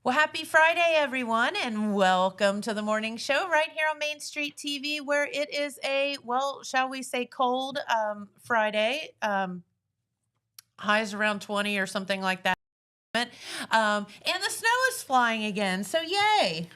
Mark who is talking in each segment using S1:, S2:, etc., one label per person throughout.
S1: Well, happy Friday, everyone, and welcome to the morning show right here on Main Street TV, where it is shall we say cold Friday. Highs around 20 or something like that. And the snow is flying again, so yay.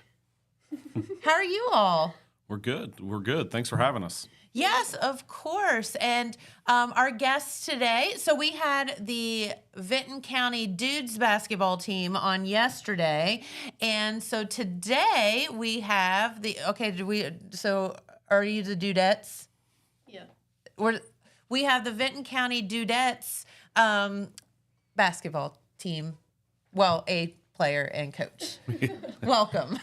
S1: How are you all?
S2: We're good. We're good. Thanks for having us.
S1: Yes, of course. And our guests today, so we had the Vinton County Dudes basketball team on yesterday. And so today we have are you the Dudettes?
S3: Yeah.
S1: We have the Vinton County Dudettes basketball team. Well, a player and coach. Welcome.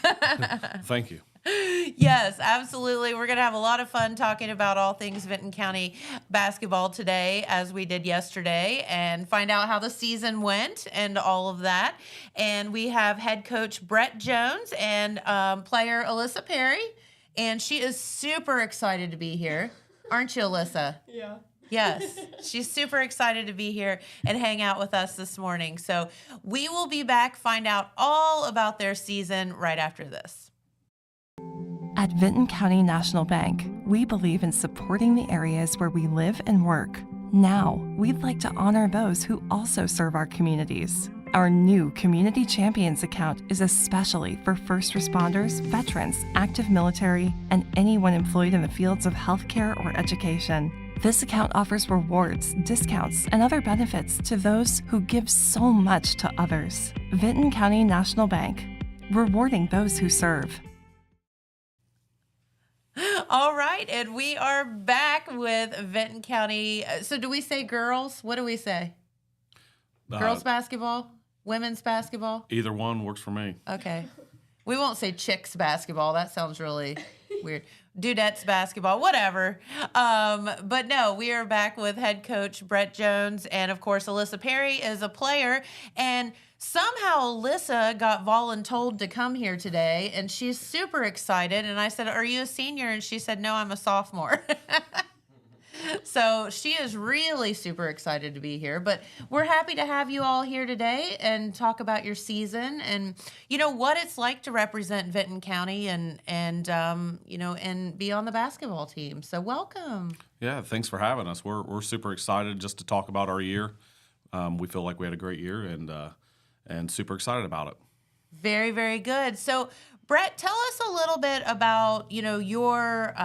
S2: Thank you.
S1: Yes, absolutely. We're going to have a lot of fun talking about all things Vinton County basketball today, as we did yesterday, and find out how the season went and all of that. And we have head coach Brett Jones and player Alyssa Perry, and she is super excited to be here. Aren't you, Alyssa?
S3: Yeah.
S1: Yes, she's super excited to be here and hang out with us this morning. So we will be back, find out all about their season right after this.
S4: At Vinton County National Bank, we believe in supporting the areas where we live and work. Now, we'd like to honor those who also serve our communities. Our new Community Champions account is especially for first responders, veterans, active military, and anyone employed in the fields of healthcare or education. This account offers rewards, discounts, and other benefits to those who give so much to others. Vinton County National Bank, rewarding those who serve.
S1: All right, and we are back with Vinton County. So do we say girls? What do we say? Girls basketball? Women's basketball?
S2: Either one works for me.
S1: Okay. We won't say chicks basketball. That sounds really weird. Dudettes basketball, whatever. But no, we are back with head coach Brett Jones. And, of course, Alyssa Perry is a player. And somehow Alyssa got voluntold to come here today, and she's super excited. And I said, "Are you a senior?" And she said, "No, I'm a sophomore." So she is really super excited to be here. But we're happy to have you all here today and talk about your season and, what it's like to represent Vinton County and be on the basketball team. So welcome.
S2: Yeah, thanks for having us. We're super excited just to talk about our year. We feel like we had a great year and super excited about it.
S1: Very, very good. So, Brett, tell us a little bit about, your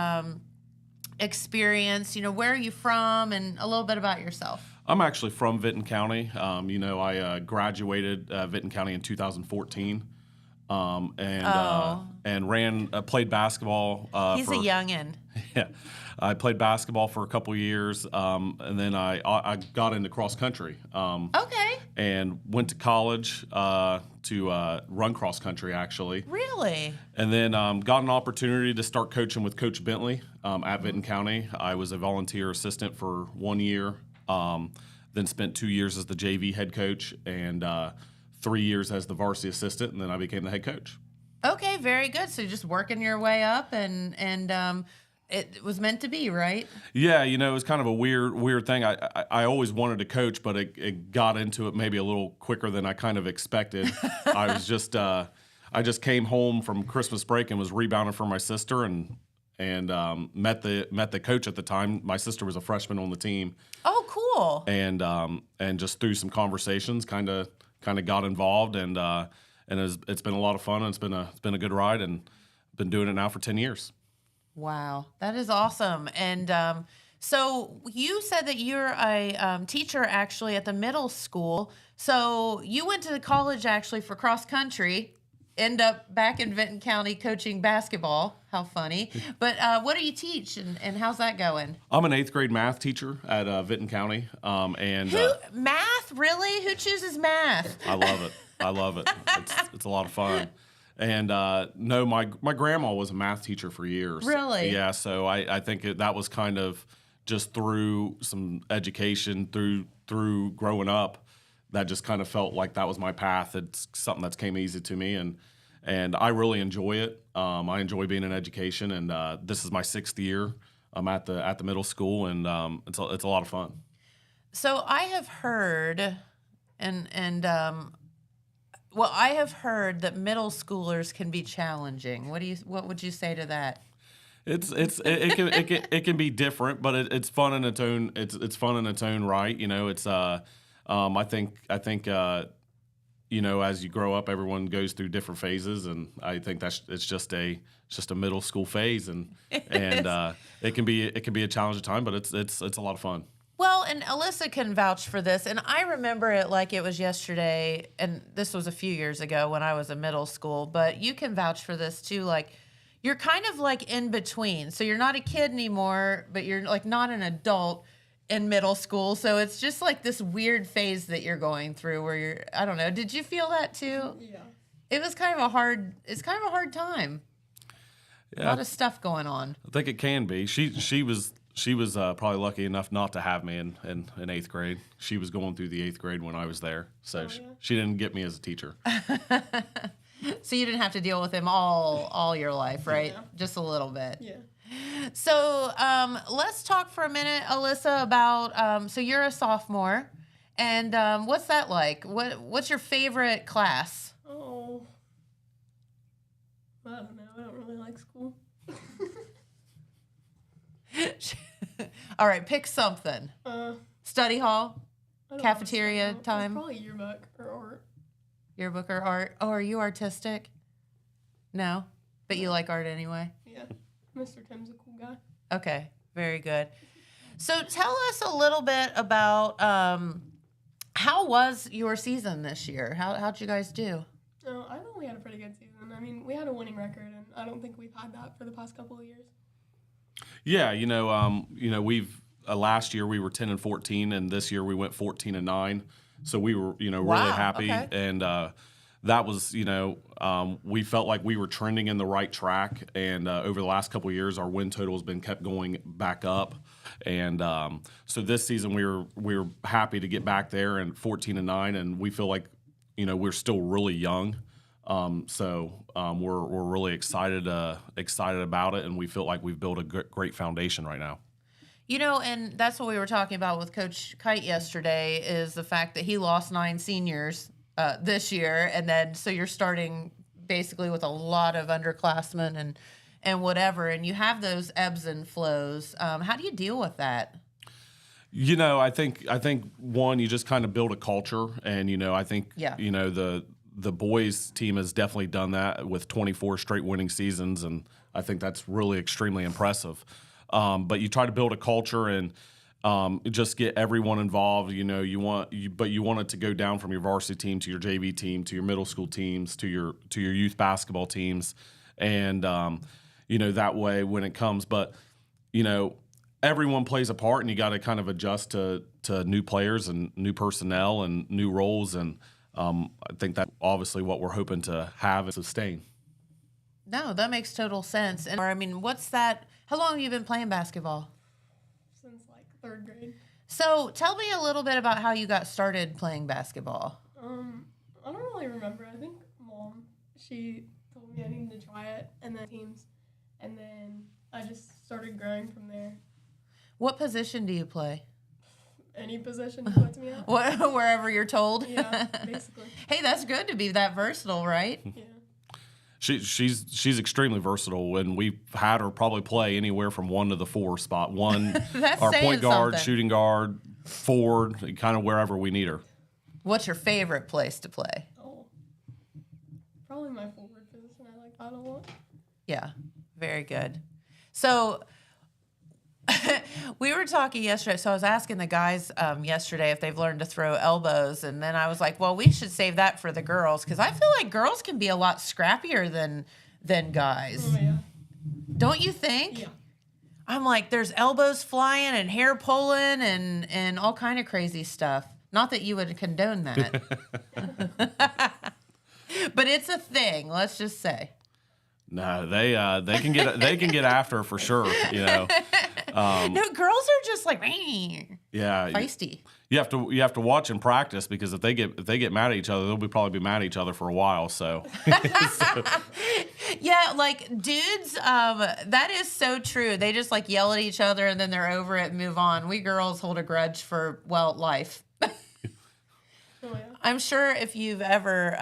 S1: experience. Where are you from and a little bit about yourself.
S2: I'm actually from Vinton County. I graduated Vinton County in 2014 and played basketball.
S1: He's a youngin'.
S2: Yeah. I played basketball for a couple years, and then I got into cross country.
S1: Okay.
S2: And went to college to run cross country, actually.
S1: Really?
S2: And then got an opportunity to start coaching with Coach Bentley at Vinton County. I was a volunteer assistant for 1 year, then spent 2 years as the JV head coach and 3 years as the varsity assistant, and then I became the head coach.
S1: Okay, very good. So you're just working your way up and it was meant to be, right?
S2: Yeah, it was kind of a weird thing. I always wanted to coach, but it got into it maybe a little quicker than I kind of expected. I just came home from Christmas break and was rebounding for my sister and met the coach at the time. My sister was a freshman on the team.
S1: Oh, cool.
S2: And just through some conversations, kind of got involved and it's been a lot of fun and it's been a good ride and been doing it now for 10 years.
S1: Wow, that is awesome. And so you said that you're a teacher actually at the middle school. So you went to college actually for cross country, end up back in Vinton County coaching basketball. How funny. But what do you teach and how's that going?
S2: I'm an 8th grade math teacher at Vinton County.
S1: Math? Really? Who chooses math?
S2: I love it. It's a lot of fun. And no, my grandma was a math teacher for years.
S1: Really?
S2: Yeah, so I think that was kind of just through some education, through growing up, that just kind of felt like that was my path. It's something that's came easy to me, and I really enjoy it. I enjoy being in education, and this is my 6th year. I'm at the middle school, and it's a lot of fun.
S1: So I have heard, and Well, I have heard that middle schoolers can be challenging. What would you say to that?
S2: It can be different, but it's fun in its own it's fun in its own right. It's I think as you grow up, everyone goes through different phases, and I think it's just a middle school phase, and it can be a challenging time, but it's a lot of fun.
S1: Well, and Alyssa can vouch for this, and I remember it like it was yesterday, and this was a few years ago when I was in middle school, but you can vouch for this too. Like, you're kind of like in between. So you're not a kid anymore, but you're like not an adult in middle school. So it's just like this weird phase that you're going through where I don't know. Did you feel that too?
S3: Yeah.
S1: It's kind of a hard time.
S2: Yeah,
S1: A lot of stuff going on.
S2: I think it can be. She was probably lucky enough not to have me in 8th grade. She was going through the 8th grade when I was there, so she didn't get me as a teacher.
S1: So you didn't have to deal with him all your life, right?
S3: Yeah.
S1: Just a little bit.
S3: Yeah.
S1: So let's talk for a minute, Alyssa, about so you're a sophomore, and what's that like? What's your favorite class?
S3: Oh, I don't know. I don't really like school.
S1: All right, pick something. Study hall,
S3: I don't
S1: cafeteria
S3: know.
S1: time,
S3: Probably yearbook or art.
S1: yearbook or art. Oh, are you artistic? No, but you like art anyway.
S3: Yeah. Mr. Tim's a cool guy.
S1: Okay, very good. So tell us a little bit about how was your season this year? How'd you guys do?
S3: I think we had a pretty good season. I mean, we had a winning record, and I don't think we've had that for the past couple of years.
S2: Yeah, we've last year we were 10-14, and this year we went 14-9. So we were, really happy,
S1: okay.
S2: and that was, we felt like we were trending in the right track. And over the last couple of years, our win total has been kept going back up. And so this season we were happy to get back there and 14-9, and we feel like, we're still really young. So we're really excited about it, and we feel like we've built a great foundation right now.
S1: And that's what we were talking about with Coach Kite yesterday, is the fact that he lost 9 seniors this year, and then so you're starting basically with a lot of underclassmen and whatever, and you have those ebbs and flows. How do you deal with that?
S2: I think one, you just kind of build a culture, and I think the boys team has definitely done that with 24 straight winning seasons, and I think that's really extremely impressive. But you try to build a culture and just get everyone involved. You want it to go down from your varsity team to your JV team to your middle school teams to your youth basketball teams, and that way when it comes. But everyone plays a part, and you got to kind of adjust to new players and new personnel and new roles, and I think that's obviously what we're hoping to have and sustain.
S1: No, that makes total sense. And I mean, what's that? How long have you been playing basketball?
S3: Since like 3rd grade.
S1: So tell me a little bit about how you got started playing basketball.
S3: I don't really remember. I think Mom, she told me I needed to try it, and then teams, and then I just started growing from there.
S1: What position do you play?
S3: Any position you put me at.
S1: Wherever you're told.
S3: Yeah, basically.
S1: Hey, that's good to be that versatile, right?
S3: Yeah.
S2: She's extremely versatile, and we've had her probably play anywhere from 1 to the 4 spot. One,
S1: That's
S2: our
S1: saying
S2: point guard,
S1: something.
S2: shooting guard, forward, kind of wherever we need her.
S1: What's your favorite place to play?
S3: Oh, probably my forward position. I like that a lot.
S1: Yeah, very good. So we were talking yesterday. So I was asking the guys yesterday if they've learned to throw elbows. And then I was like, well, we should save that for the girls, because I feel like girls can be a lot scrappier than guys.
S3: Oh, yeah.
S1: Don't you think?
S3: Yeah.
S1: I'm like, there's elbows flying and hair pulling and all kind of crazy stuff. Not that you would condone that. But it's a thing, let's just say.
S2: No, they can get after her for sure.
S1: No, girls are just like
S2: Yeah,
S1: feisty.
S2: You have to watch and practice, because if they get mad at each other, they'll probably be mad at each other for a while. So,
S1: Yeah, like dudes, that is so true. They just like yell at each other and then they're over it and move on. We girls hold a grudge for life.
S3: Oh, yeah.
S1: I'm sure if you've ever,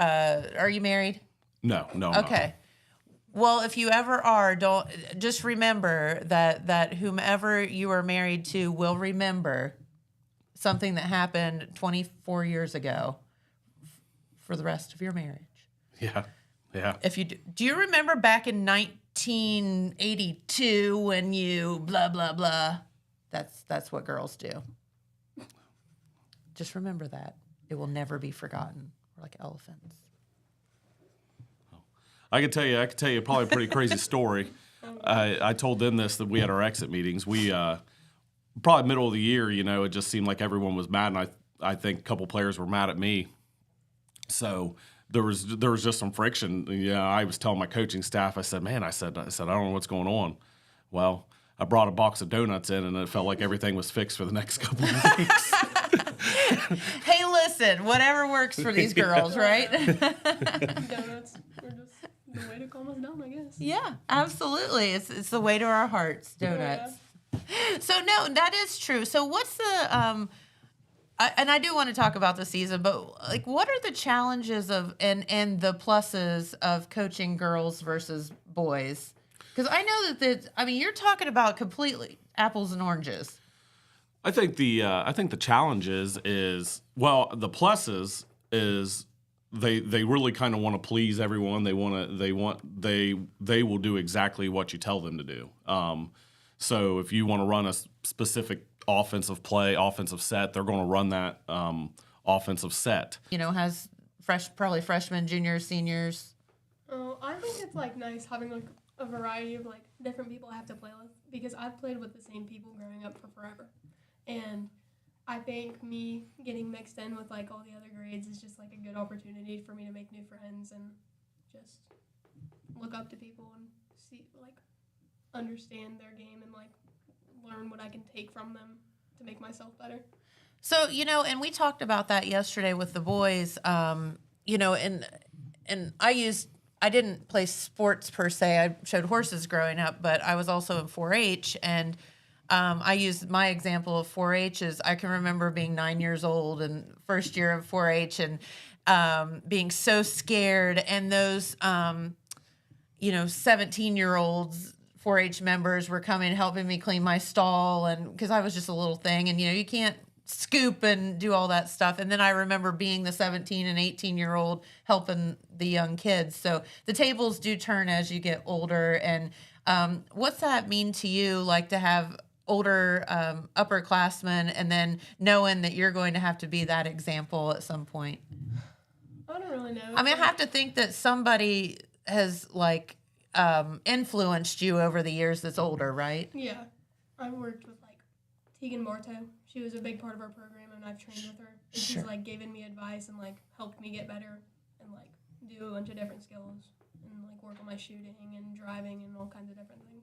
S1: are you married?
S2: No, I'm not.
S1: Okay. Well, if you ever are, don't just remember that whomever you are married to will remember something that happened 24 years ago for the rest of your marriage.
S2: Yeah.
S1: If you do you remember back in 1982 when you blah blah blah? That's what girls do. Just remember that. It will never be forgotten. We're like elephants.
S2: I could tell you probably a pretty crazy story. I told them this, that we had our exit meetings. We probably middle of the year, it just seemed like everyone was mad, and I think a couple players were mad at me. So there was just some friction. I was telling my coaching staff, I said, I don't know what's going on. Well, I brought a box of donuts in, and it felt like everything was fixed for the next couple of weeks.
S1: Hey, listen, whatever works for these girls, right?
S3: Donuts are just the way to calm us down, I guess.
S1: Yeah, absolutely. It's the way to our hearts, donuts. So no, that is true. So what's the and I do want to talk about the season, but like, what are the challenges of and the pluses of coaching girls versus boys? Because I know that you're talking about completely apples and oranges.
S2: I think the challenges is, well, the pluses is they really kind of want to please everyone. They will do exactly what you tell them to do. So if you want to run a specific offensive set, they're going to run that offensive set.
S1: Has probably freshmen, juniors, seniors.
S3: Oh, I think it's like nice having like a variety of like different people I have to play with, because I've played with the same people growing up for forever. And I think me getting mixed in with like all the other grades is just like a good opportunity for me to make new friends and just look up to people and see, like, understand their game and like learn what I can take from them to make myself better.
S1: So, and we talked about that yesterday with the boys, and I didn't play sports per se. I showed horses growing up, but I was also in 4-H, and I used my example of 4-H is I can remember being 9 years old and first year of 4-H and being so scared, and those 17-year-olds 4-H members were coming helping me clean my stall, and because I was just a little thing, and you can't scoop and do all that stuff. And then I remember being the 17 and 18-year-old helping the young kids. So the tables do turn as you get older. And what's that mean to you, like to have older upperclassmen and then knowing that you're going to have to be that example at some point?
S3: I don't really know.
S1: I have to think that somebody has like influenced you over the years that's older, right?
S3: Yeah. I've worked with like Tegan Bartow. She was a big part of our program, and I've trained with her. And
S1: Sure.
S3: she's like given me advice and like helped me get better and like do a bunch of different skills and like work on my shooting and driving and all kinds of different things.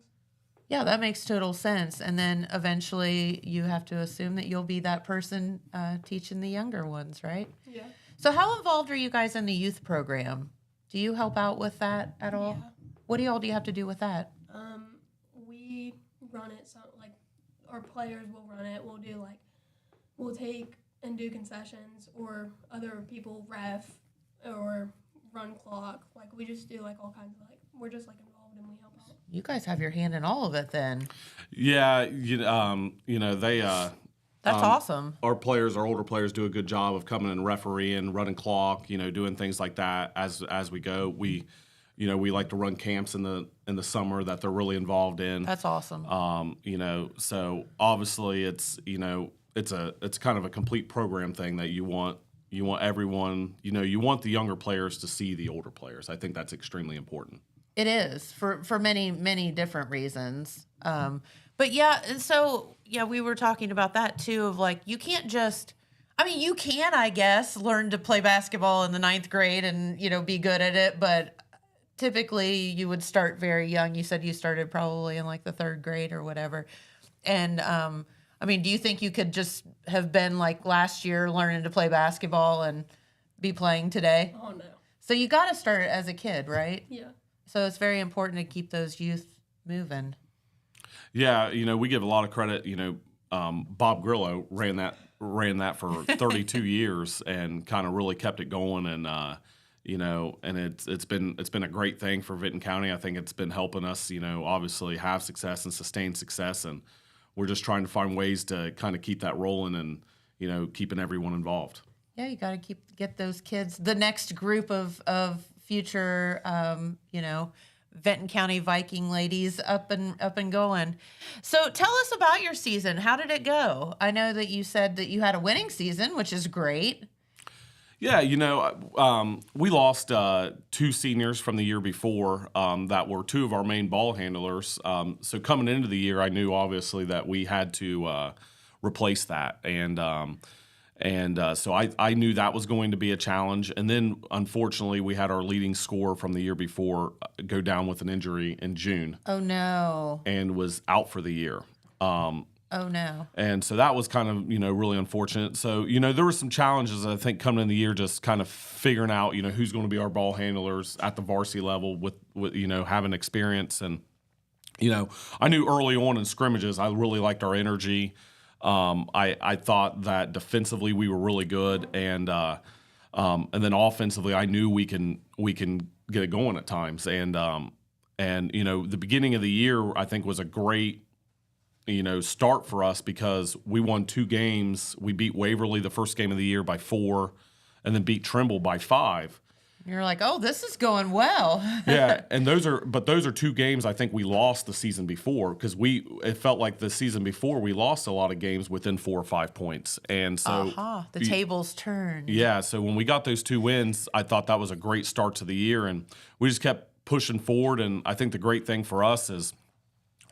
S1: Yeah, that makes total sense. And then eventually you have to assume that you'll be that person teaching the younger ones, right?
S3: Yeah.
S1: So how involved are you guys in the youth program? Do you help out with that at all?
S3: Yeah.
S1: What do you have to do with that?
S3: We run it, so like our players will run it. We'll take and do concessions, or other people ref or run clock. Like we just do like all kinds of we're just like involved and we help out.
S1: You guys have your hand in all of it then.
S2: Yeah, they.
S1: That's awesome.
S2: Our older players do a good job of coming and refereeing, running clock, doing things like that as we go. We like to run camps in the summer that they're really involved in.
S1: That's awesome.
S2: So obviously it's kind of a complete program thing that you want everyone, you want the younger players to see the older players. I think that's extremely important.
S1: It is for many, many different reasons. But yeah, and so, yeah, we were talking about that too, of like, you can't just, you can, I guess, learn to play basketball in the 9th grade and, be good at it. But typically you would start very young. You said you started probably in like the 3rd grade or whatever. And, do you think you could just have been like last year learning to play basketball and be playing today?
S3: Oh, no.
S1: So you got to start as a kid, right?
S3: Yeah.
S1: So it's very important to keep those youth moving.
S2: Yeah, we give a lot of credit, Bob Grillo ran that for 32 years and kind of really kept it going. And and it's been a great thing for Vinton County. I think it's been helping us, obviously have success and sustain success, and we're just trying to find ways to kind of keep that rolling and keeping everyone involved.
S1: Yeah, you got to get those kids, the next group of future, Vinton County Viking ladies up and going. So tell us about your season. How did it go? I know that you said that you had a winning season, which is great.
S2: Yeah, we lost 2 seniors from the year before that were 2 of our main ball handlers. So coming into the year, I knew obviously that we had to replace that, and so I knew that was going to be a challenge. And then unfortunately, we had our leading scorer from the year before go down with an injury in June.
S1: Oh no!
S2: And was out for the year.
S1: Oh no!
S2: And so that was kind of really unfortunate. So there were some challenges I think coming in the year, just kind of figuring out who's going to be our ball handlers at the varsity level with having experience. And I knew early on in scrimmages I really liked our energy. I thought that defensively we were really good, and then offensively I knew we can get it going at times. And the beginning of the year I think was a great start for us because we won 2 games. We beat Waverly the first game of the year by 4, and then beat Trimble by 5.
S1: You're like, oh, this is going well.
S2: Yeah, and those are 2 games I think we lost the season before because it felt like the season before we lost a lot of games within 4 or 5 points, and so
S1: the tables turned.
S2: Yeah, so when we got those 2 wins, I thought that was a great start to the year, and we just kept pushing forward. And I think the great thing for us is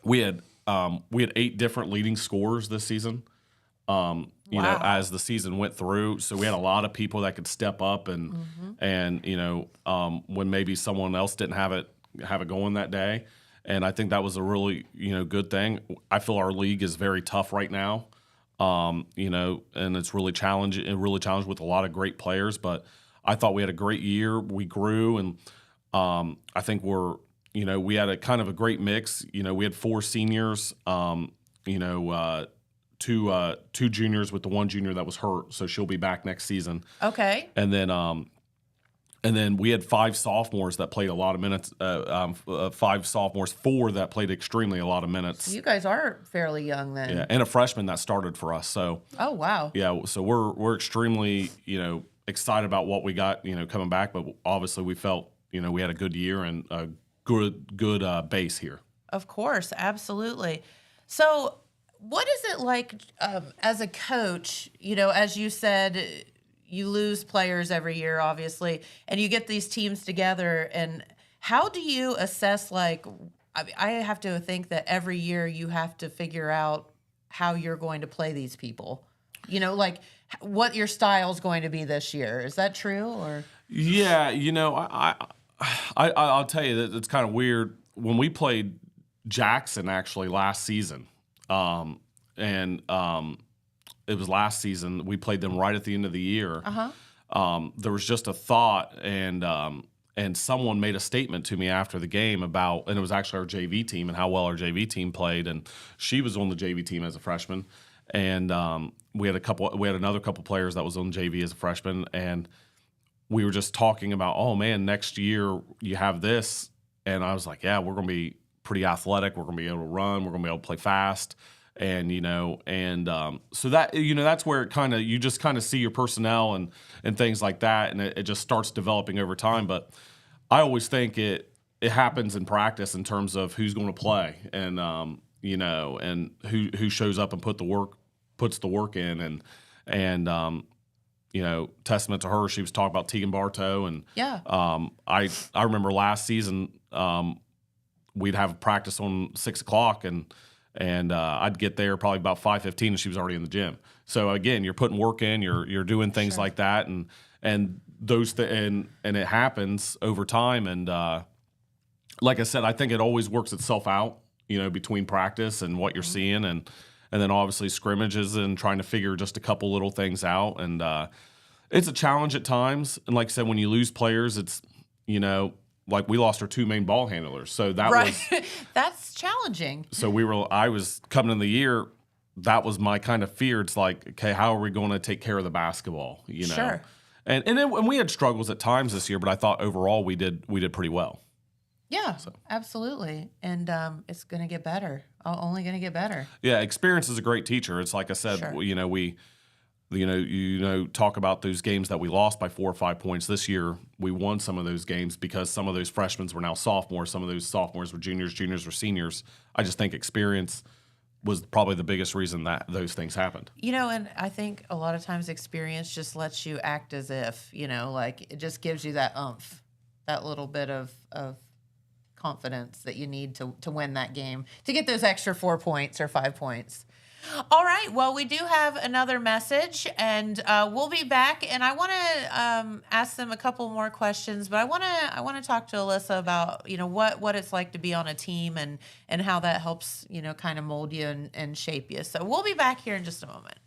S2: we had 8 different leading scorers this season. As the season went through, so we had a lot of people that could step up and when maybe someone else didn't have it going that day, and I think that was a really good thing. I feel our league is very tough right now, and it's really challenging with a lot of great players. But I thought we had a great year. We grew, and I think we had a kind of a great mix. We had 4 seniors. Two juniors with the 1 junior that was hurt, so she'll be back next season.
S1: Okay.
S2: And then we had 5 sophomores that played a lot of minutes. 5 sophomores, 4 that played extremely a lot of minutes.
S1: So you guys are fairly young then.
S2: Yeah, and a freshman that started for us. So.
S1: Oh wow.
S2: Yeah, so we're extremely excited about what we got coming back, but obviously we felt we had a good year and a good base here.
S1: Of course, absolutely. So. What is it like as a coach? As you said, you lose players every year, obviously, and you get these teams together. And how do you assess, I have to think that every year you have to figure out how you're going to play these people. What your style is going to be this year. Is that true? Or
S2: yeah, I'll tell you that it's kind of weird. When we played Jackson actually last season. It was last season. We played them right at the end of the year. There was just a thought, and someone made a statement to me after the game about, and it was actually our JV team and how well our JV team played. And she was on the JV team as a freshman, and we had another couple players that was on JV as a freshman, and we were just talking about, oh man, next year you have this, and I was like, yeah, we're going to be pretty athletic. We're going to be able to run. We're going to be able to play fast. And, so that, that's where it kind of, you just kind of see your personnel and things like that. And it just starts developing over time. But I always think it happens in practice in terms of who's going to play and, and who shows up and puts the work in. And testament to her, she was talking about Tegan Bartow. And
S1: yeah,
S2: I remember last season, we'd have practice on 6:00 and I'd get there probably about 5:15 and she was already in the gym. So again, you're putting work in, you're doing things like that, and those and it happens over time. And like I said, I think it always works itself out, between practice and what you're seeing, and then obviously scrimmages and trying to figure just a couple little things out. And it's a challenge at times. And like I said, when you lose players, it's like we lost our 2 main ball handlers, so that was
S1: that's challenging.
S2: So I was coming in the year, that was my kind of fear. It's like, okay, how are we going to take care of the basketball? You know,
S1: Sure.
S2: And we had struggles at times this year, but I thought overall we did pretty well.
S1: Yeah, absolutely. And it's going to get better. Only going to get better.
S2: Yeah, experience is a great teacher. It's like I said,
S1: Sure.
S2: we talk about those games that we lost by 4 or 5 points. This year, we won some of those games because some of those freshmen were now sophomores. Some of those sophomores were juniors were seniors. I just think experience was probably the biggest reason that those things happened.
S1: You know, and I think a lot of times experience just lets you act as if, like it just gives you that oomph, that little bit of confidence that you need to win that game, to get those extra 4 points or 5 points. All right. Well, we do have another message, and we'll be back. And I want to ask them a couple more questions, but I want to talk to Alyssa about what it's like to be on a team and how that helps kind of mold you and shape you. So we'll be back here in just a moment.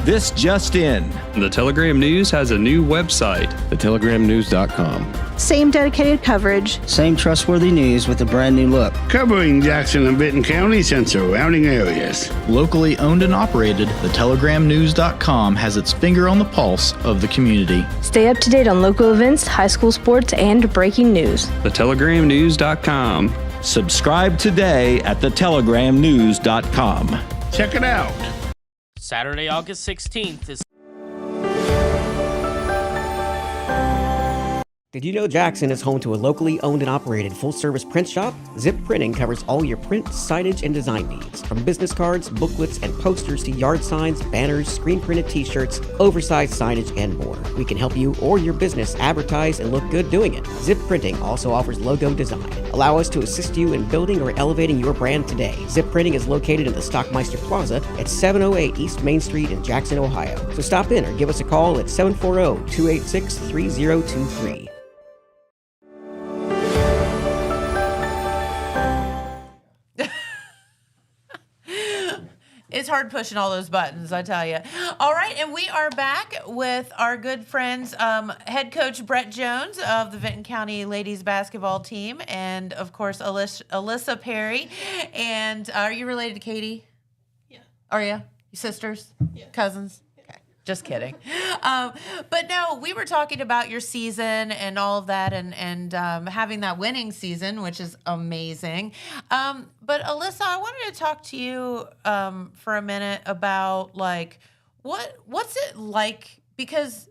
S5: This just in.
S6: The Telegram News has a new website.
S7: thetelegramnews.com.
S8: Same dedicated coverage.
S9: Same trustworthy news with a brand new look.
S10: Covering Jackson and Vinton counties and surrounding areas.
S5: Locally owned and operated, thetelegramnews.com has its finger on the pulse of the community.
S8: Stay up to date on local events, high school sports, and breaking news.
S6: thetelegramnews.com.
S5: Subscribe today at thetelegramnews.com.
S10: Check it out.
S11: Saturday, August 16th is...
S12: Did you know Jackson is home to a locally owned and operated full-service print shop? Zip Printing covers all your print, signage, and design needs. From business cards, booklets, and posters to yard signs, banners, screen-printed t-shirts, oversized signage, and more. We can help you or your business advertise and look good doing it. Zip Printing also offers logo design. Allow us to assist you in building or elevating your brand today. Zip Printing is located in the Stockmeister Plaza at 708 East Main Street in Jackson, Ohio. So stop in or give us a call at 740-286-3023.
S1: It's hard pushing all those buttons, I tell you. All right, and we are back with our good friends, head coach Brett Jones of the Vinton County ladies basketball team, and of course Alyssa Perry. And are you related to Katie?
S3: Yeah.
S1: Are you? You sisters?
S3: Yeah.
S1: Cousins? Okay, just kidding. But no, we were talking about your season and all of that, and having that winning season, which is amazing. But Alyssa, I wanted to talk to you for a minute about what's it like, because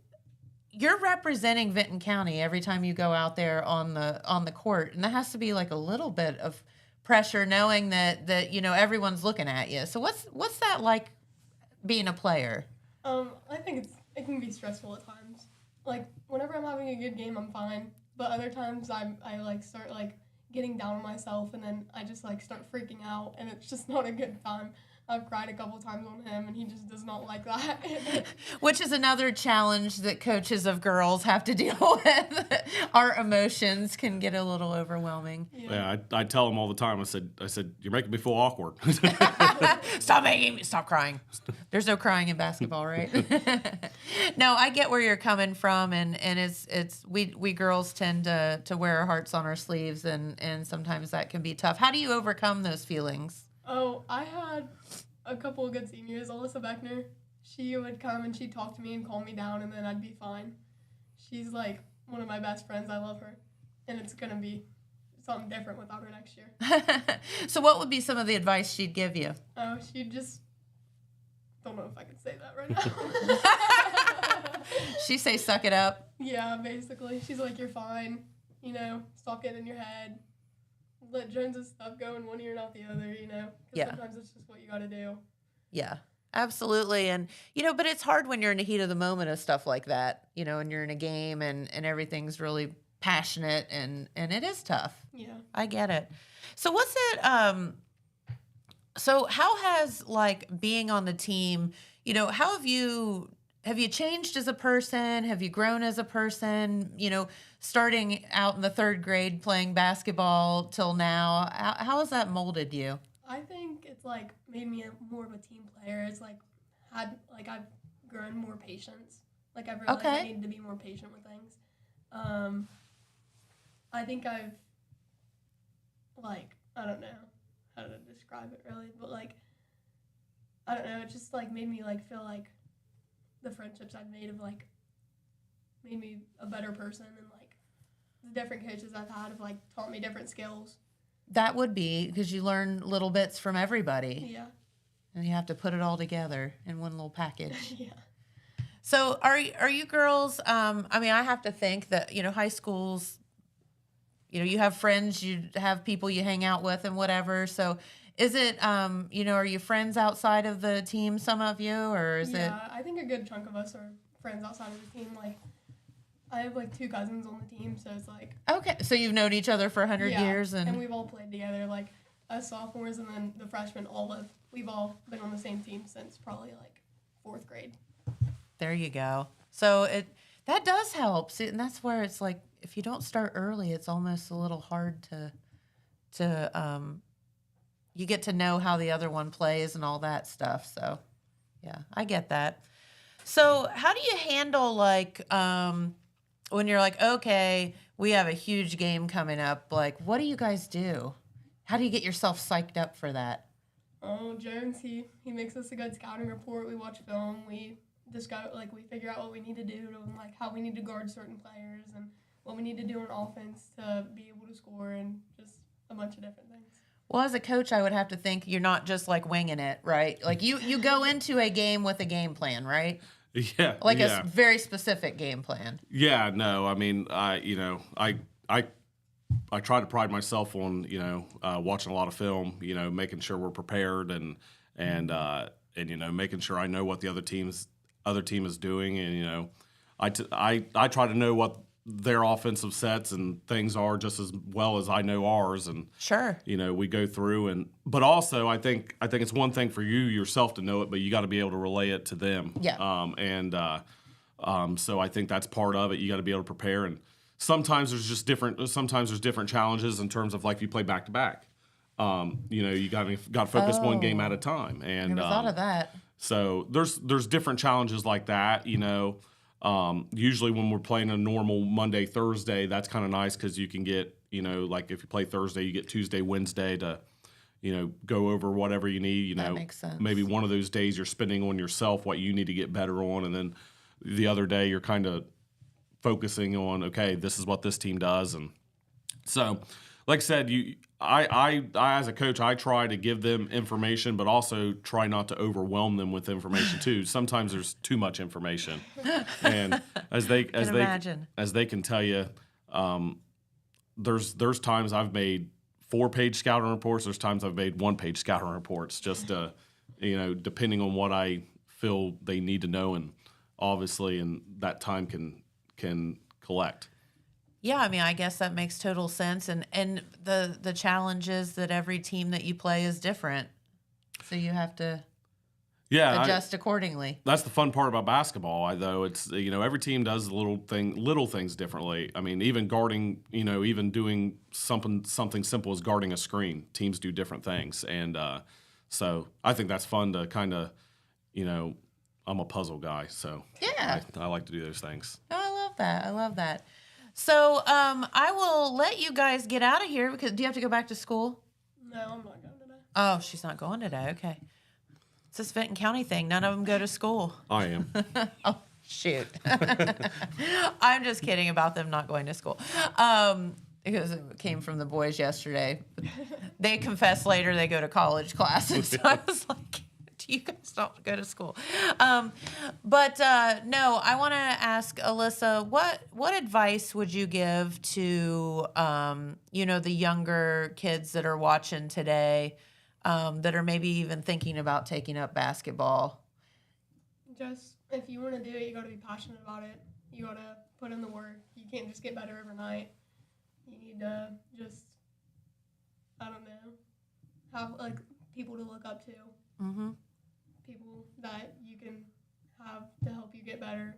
S1: you're representing Vinton County every time you go out there on the court, and that has to be like a little bit of pressure, knowing that everyone's looking at you. So what's that like being a player?
S3: I think it can be stressful at times. Like whenever I'm having a good game, I'm fine. But other times I start getting down on myself, and then I just start freaking out, and it's just not a good time. I've cried a couple times on him, and he just does not like that.
S1: Which is another challenge that coaches of girls have to deal with. Our emotions can get a little overwhelming.
S2: Yeah, I tell them all the time. I said, you're making me feel awkward.
S1: Stop crying. There's no crying in basketball, right? No, I get where you're coming from, and it's we girls tend to wear our hearts on our sleeves, and sometimes that can be tough. How do you overcome those feelings?
S3: Oh, I had a couple of good seniors. Alyssa Beckner, she would come and she'd talk to me and calm me down, and then I'd be fine. She's like one of my best friends. I love her, and it's going to be something different without her next year.
S1: So what would be some of the advice she'd give you?
S3: Oh, she'd just... don't know if I can say that right now.
S1: She say suck it up?
S3: Yeah, basically. She's like, you're fine. Stop getting in your head. Let Jones's stuff go in one ear, not the other, 'cause
S1: Yeah.
S3: sometimes it's just what you got to do.
S1: Yeah, absolutely. And, but it's hard when you're in the heat of the moment of stuff like that, and you're in a game and everything's really passionate and it is tough.
S3: Yeah.
S1: I get it. So what's it, so how has being on the team, how have you changed as a person? Have you grown as a person? Starting out in the third grade playing basketball till now, how has that molded you?
S3: I think it's made me more of a team player. It's I've grown more patience. I've realized I need to be more patient with things. I think I've I don't know how to describe it really, but like I don't know, it just like made me like feel like the friendships I've made have like made me a better person, and like the different coaches I've had have like taught me different skills.
S1: That would be because you learn little bits from everybody.
S3: Yeah.
S1: And you have to put it all together in one little package.
S3: Yeah.
S1: So are you girls, I mean, I have to think that, high schools, you have friends, you have people you hang out with and whatever. So is it, are you friends outside of the team, some of you, or is it?
S3: Yeah, I think a good chunk of us are friends outside of the team. Like, I have like 2 cousins on the team, so it's like.
S1: Okay, so you've known each other for 100 years.
S3: And we've all played together, like us sophomores and then the freshmen, we've all been on the same team since probably like 4th grade.
S1: There you go. So that does help. See, and that's where it's like, if you don't start early, it's almost a little hard to you get to know how the other one plays and all that stuff. So, yeah, I get that. So how do you handle like when you're like, okay, we have a huge game coming up, like what do you guys do? How do you get yourself psyched up for that?
S3: Oh, Jones, he makes us a good scouting report. We watch film. We discuss, like, we figure out what we need to do and like how we need to guard certain players and what we need to do on offense to be able to score and just a bunch of different things.
S1: Well, as a coach, I would have to think you're not just like winging it, right? Like you go into a game with a game plan, right?
S2: Yeah.
S1: Like a very specific game plan.
S2: Yeah, no, I mean, I try to pride myself on, watching a lot of film, making sure we're prepared and making sure I know what the other team is doing, and I try to know what their offensive sets and things are just as well as I know ours, and
S1: sure,
S2: we go through but also I think it's one thing for you yourself to know it, but you got to be able to relay it to them.
S1: Yeah.
S2: So I think that's part of it. You got to be able to prepare, and sometimes there's different challenges in terms of like if you play back to back. You got to focus one game at a time, and
S1: never thought of that.
S2: So there's different challenges like that. Usually when we're playing a normal Monday, Thursday, that's kind of nice because you can get, like if you play Thursday, you get Tuesday, Wednesday to, go over whatever you need.
S1: That makes sense.
S2: Maybe one of those days you're spending on yourself what you need to get better on, and then the other day you're kind of focusing on, okay, this is what this team does. And so, like I said, I as a coach, I try to give them information, but also try not to overwhelm them with information too. Sometimes there's too much information, and as they can tell you, there's times I've made 4-page scouting reports. There's times I've made 1-page scouting reports, just depending on what I feel they need to know, and obviously, and that time can collect.
S1: Yeah, I mean, I guess that makes total sense, and the challenge is that every team that you play is different, so you have to adjust accordingly.
S2: That's the fun part about basketball, though. It's every team does little things differently. I mean, even guarding, even doing something simple as guarding a screen, teams do different things, and so I think that's fun to kind of, I'm a puzzle guy, so
S1: yeah,
S2: I like to do those things.
S1: Oh, I love that. So I will let you guys get out of here because do you have to go back to school?
S3: No, I'm not going today.
S1: Oh, she's not going today. Okay. It's this Vinton County thing. None of them go to school.
S2: I am.
S1: Oh, shoot. I'm just kidding about them not going to school. Because it came from the boys yesterday. They confess later they go to college classes. So I was like, you guys don't go to school. No, I want to ask Alyssa, what advice would you give to, the younger kids that are watching today that are maybe even thinking about taking up basketball?
S3: Just, if you want to do it, you got to be passionate about it. You got to put in the work. You can't just get better overnight. You need to just, I don't know, have, like, people to look up to.
S1: Mm-hmm.
S3: People that you can have to help you get better.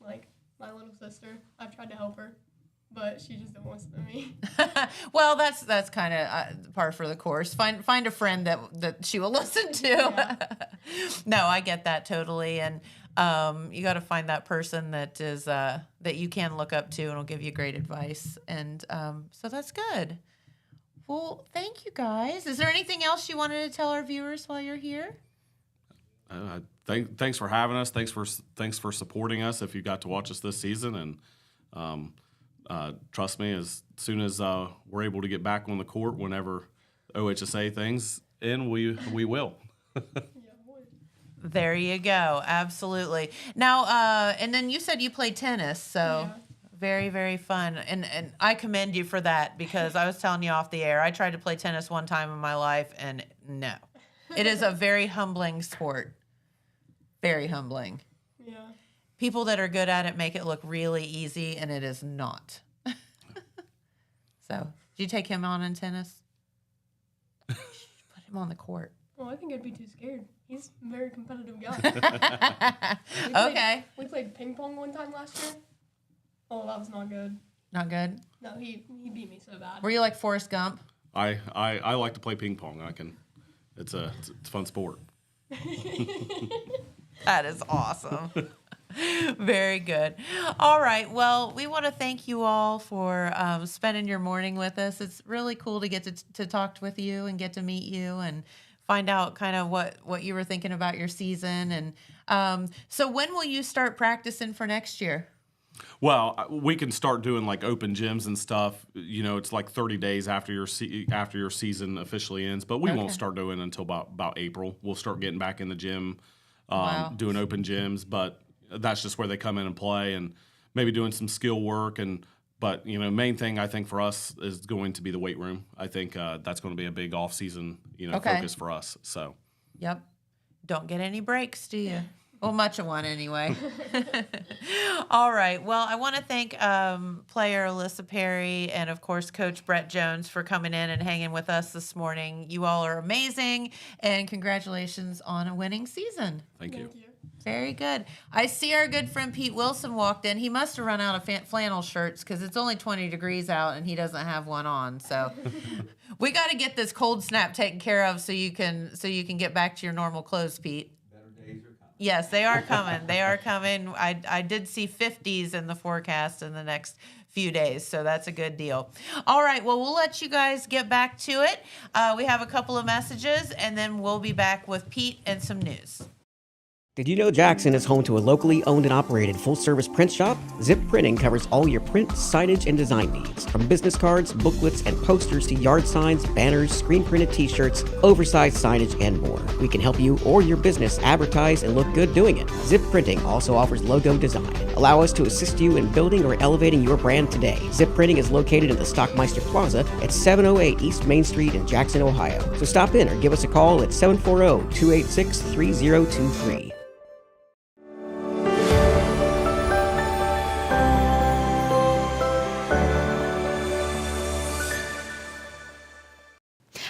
S3: Like my little sister, I've tried to help her, but she just don't listen to me.
S1: Well, that's kind of par for the course. Find a friend that she will listen to.
S3: Yeah.
S1: No, I get that totally, and you got to find that person that is that you can look up to and will give you great advice, and so that's good. Well, thank you guys. Is there anything else you wanted to tell our viewers while you're here?
S2: Thanks for having us. Thanks for supporting us. If you got to watch us this season, and trust me, as soon as we're able to get back on the court, whenever OHSA things in, we will.
S1: There you go. Absolutely. Now, and then you said you played tennis, so very, very fun. And I commend you for that, because I was telling you off the air, I tried to play tennis one time in my life, and no. It is a very humbling sport. Very humbling.
S3: Yeah.
S1: People that are good at it make it look really easy, and it is not. So, did you take him on in tennis? Put him on the court.
S3: Well, I think I'd be too scared. He's a very competitive guy. We played ping pong one time last year. Oh, that was not good.
S1: Not good?
S3: No, he beat me so bad.
S1: Were you like Forrest Gump?
S2: I like to play ping pong. It's a fun sport.
S1: That is awesome. Very good. All right. Well, we want to thank you all for spending your morning with us. It's really cool to get to talk with you and get to meet you and find out kind of what you were thinking about your season. And so when will you start practicing for next year?
S2: Well, we can start doing like open gyms and stuff. You know, it's like 30 days after your season officially ends, but we won't start doing it until about April. We'll start getting back in the gym, doing open gyms, but that's just where they come in and play, and maybe doing some skill work. But you know, main thing I think for us is going to be the weight room. I think that's going to be a big off season, focus for us. So.
S1: Yep. Don't get any breaks, do you? Well, much of one anyway. All right. Well, I want to thank player Alyssa Perry and, of course, Coach Brett Jones for coming in and hanging with us this morning. You all are amazing, and congratulations on a winning season.
S2: Thank you.
S1: Very good. I see our good friend Pete Wilson walked in. He must have run out of flannel shirts because it's only 20 degrees out and he doesn't have one on. So we got to get this cold snap taken care of so you can get back to your normal clothes, Pete. Yes, they are coming. They are coming. I did see 50s in the forecast in the next few days, so that's a good deal. All right, well, we'll let you guys get back to it. We have a couple of messages, and then we'll be back with Pete and some news.
S12: Did you know Jackson is home to a locally owned and operated full-service print shop? Zip Printing covers all your print, signage, and design needs. From business cards, booklets, and posters to yard signs, banners, screen-printed t-shirts, oversized signage, and more. We can help you or your business advertise and look good doing it. Zip Printing also offers logo design. Allow us to assist you in building or elevating your brand today. Zip Printing is located in the Stockmeister Plaza at 708 East Main Street in Jackson, Ohio. So stop in or give us a call at 740-286-3023.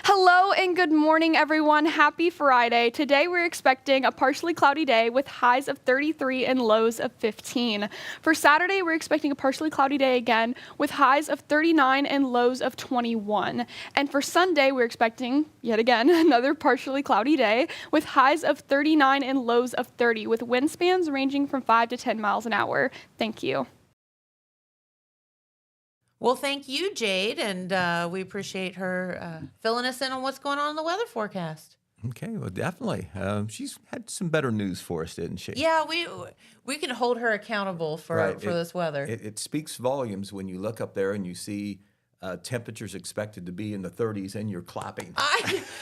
S13: Hello and good morning, everyone. Happy Friday. Today we're expecting a partially cloudy day with highs of 33 and lows of 15. For Saturday, we're expecting a partially cloudy day again with highs of 39 and lows of 21. And for Sunday, we're expecting, yet again, another partially cloudy day with highs of 39 and lows of 30 with wind spans ranging from 5 to 10 miles an hour. Thank you.
S1: Well, thank you, Jade, and we appreciate her filling us in on what's going on in the weather forecast.
S14: Okay, well, definitely. She's had some better news for us, didn't she?
S1: Yeah, we can hold her accountable for this weather.
S14: It speaks volumes when you look up there and you see temperatures expected to be in the 30s and you're clapping.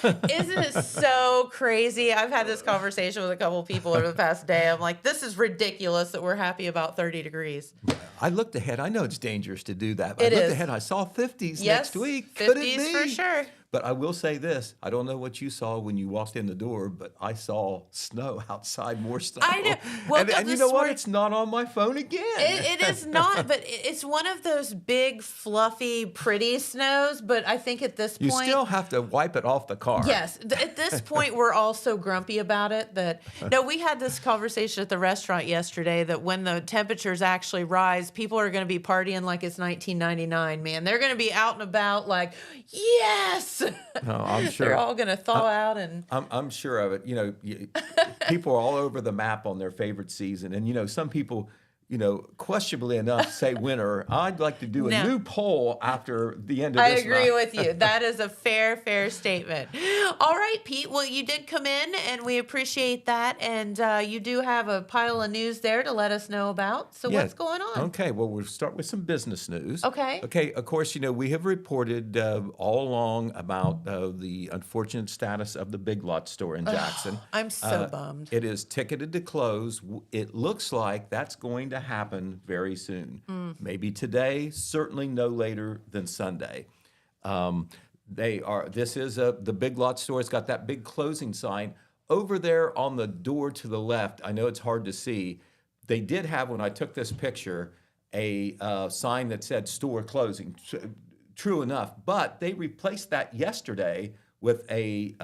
S1: Isn't it so crazy? I've had this conversation with a couple of people over the past day. I'm like, this is ridiculous that we're happy about 30 degrees.
S14: I looked ahead. I know it's dangerous to do that. But I looked ahead. I saw 50s next week.
S1: 50s
S14: Could it be?
S1: for sure.
S14: But I will say this. I don't know what you saw when you walked in the door, but I saw snow outside, more snow.
S1: I know. Woke up
S14: and you
S1: this
S14: know what?
S1: morning-
S14: It's not on my phone again.
S1: It is not, but it's one of those big, fluffy, pretty snows. But I think at this point...
S14: You still have to wipe it off the car.
S1: Yes. At this point, we're all so grumpy about it that... No, we had this conversation at the restaurant yesterday that when the temperatures actually rise, people are going to be partying like it's 1999, man. They're going to be out and about like, yes!
S14: No, I'm sure.
S1: They're all going to thaw out and...
S14: I'm sure of it. You know, people are all over the map on their favorite season. And, you know, some people questionably enough, say winner. I'd like to do a new poll after the end of
S1: I
S14: this.
S1: agree with you. That is a fair statement. All right, Pete. Well, you did come in, and we appreciate that. And you do have a pile of news there to let us know about. So what's going on?
S14: Okay. Well, we'll start with some business news.
S1: Okay.
S14: Okay. Of course, we have reported all along about the unfortunate status of the Big Lots store in Jackson.
S1: I'm so bummed.
S14: It is ticketed to close. It looks like that's going to happen very soon. Maybe today, certainly no later than Sunday. This is the Big Lots store. It's got that big closing sign. Over there on the door to the left, I know it's hard to see, they did have, when I took this picture, a sign that said store closing. True enough, but they replaced that yesterday with a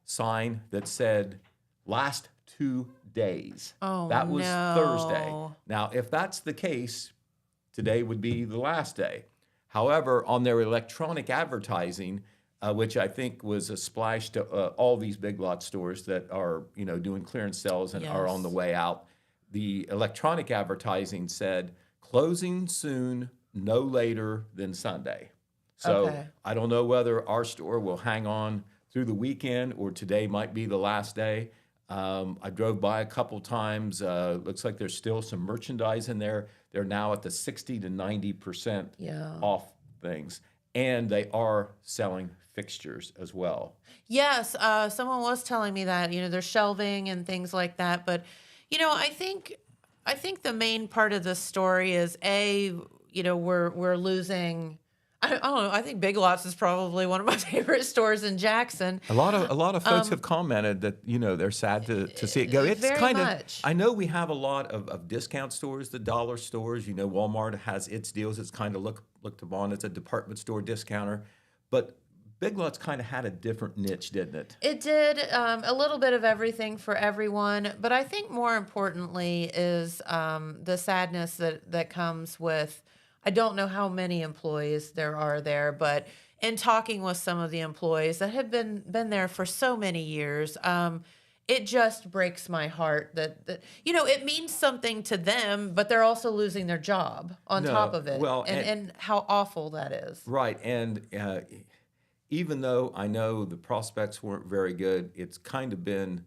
S14: sign that said last 2 days. That was Thursday. Now, if that's the case, today would be the last day. However, on their electronic advertising, which I think was a splash to all these Big Lots stores that are, doing clearance sales and are on the way out, the electronic advertising said closing soon, no later than Sunday. So I don't know whether our store will hang on through the weekend or today might be the last day. I drove by a couple times. Looks like there's still some merchandise in there. They're now at the 60 to 90% off things. And they are selling fixtures as well.
S1: Yes, someone was telling me that, there's shelving and things like that. But, I think the main part of this story is, we're losing... I don't know. I think Big Lots is probably one of my favorite stores in Jackson.
S14: A lot of folks have commented that they're sad to see it go. It's
S1: very
S14: kind
S1: much.
S14: of. I know we have a lot of discount stores, the dollar stores. Walmart has its deals. It's kind of looked upon as a department store discounter, but Big Lots kind of had a different niche, didn't it?
S1: It did a little bit of everything for everyone, but I think more importantly is the sadness that comes with. I don't know how many employees there are there, but in talking with some of the employees that have been there for so many years, it just breaks my heart that it means something to them, but they're also losing their job on top of it.
S14: Well,
S1: and how awful that is.
S14: Right, and even though I know the prospects weren't very good, it's kind of been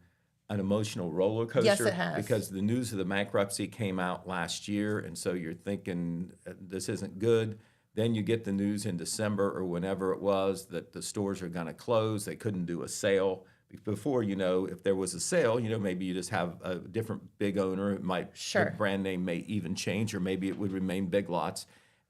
S14: an emotional roller coaster.
S1: Yes, it has.
S14: Because the news of the bankruptcy came out last year, and so you're thinking this isn't good. Then you get the news in December or whenever it was that the stores are going to close. They couldn't do a sale. Before, if there was a sale, maybe you just have a different big owner. It might, the brand name may even change, or maybe it would remain Big Lots.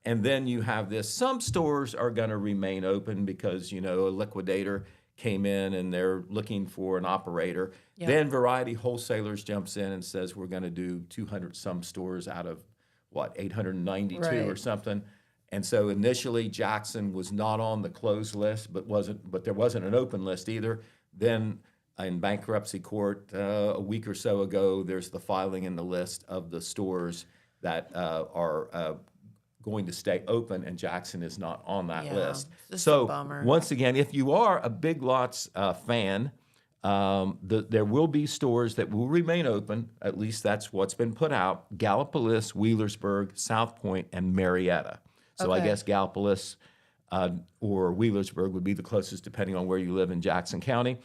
S14: And then you have this. Some stores are going to remain open because, a liquidator came in and they're looking for an operator. Yep. Then Variety Wholesalers jumps in and says we're going to do 200 some stores out of 892 or something. And so initially Jackson was not on the closed list, but there wasn't an open list either. Then in bankruptcy court a week or so ago, there's the filing in the list of the stores that are going to stay open, and Jackson is not on that list. So once again, if you are a Big Lots fan, there will be stores that will remain open. At least that's what's been put out: Gallipolis, Wheelersburg, South Point, and Marietta. So I guess Gallipolis or Wheelersburg would be the closest, depending on where you live in Jackson County.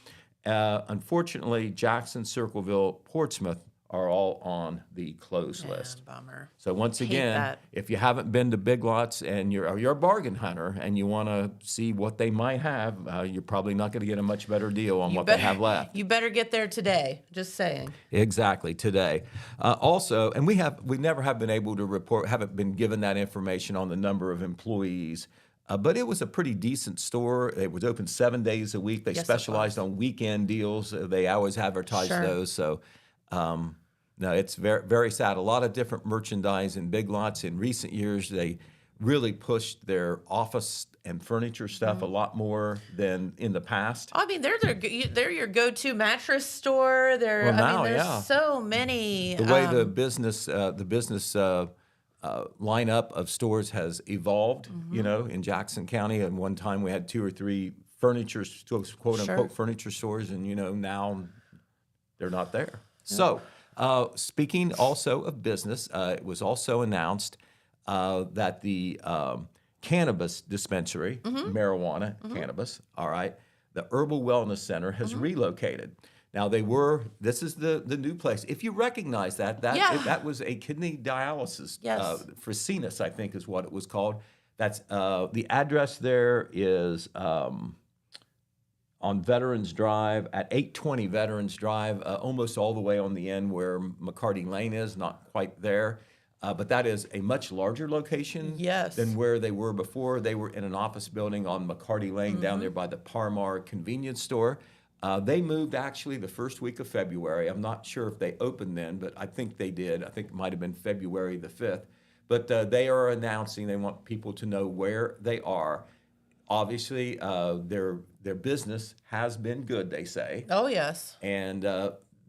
S14: Unfortunately, Jackson, Circleville, Portsmouth are all on the closed list.
S1: Bummer.
S14: So once again, if you haven't been to Big Lots and you're a bargain hunter and you want to see what they might have, you're probably not going to get a much better deal on they have left.
S1: You better get there today. Just saying.
S14: Exactly, today. Also, and we never have been able to report, haven't been given that information on the number of employees. But it was a pretty decent store. It was open 7 days a week. They specialized on weekend deals. They always advertised those. So. No, it's very, very sad. A lot of different merchandise in Big Lots. In recent years, they really pushed their office and furniture stuff a lot more than in the past.
S1: I mean, they're your go-to mattress store. There's so many.
S14: The way the business lineup of stores has evolved, in Jackson County. And one time we had 2 or 3 furniture, quote unquote, furniture stores, and now they're not there. So Speaking also of business, it was also announced that the cannabis dispensary, marijuana, cannabis, all right, the Herbal Wellness Center has relocated. Now this is the new place. If you recognize that, that was a kidney dialysis, Fracinus, I think is what it was called. That's the address there is on Veterans Drive at 820 Veterans Drive, almost all the way on the end where McCarty Lane is, not quite there. But that is a much larger location than where they were before. They were in an office building on McCarty Lane down there by the Parmar convenience store. They moved actually the first week of February. I'm not sure if they opened then, but I think they did. I think it might have been February the 5th. But they are announcing they want people to know where they are. Obviously, their business has been good, they say.
S1: Oh, yes.
S14: And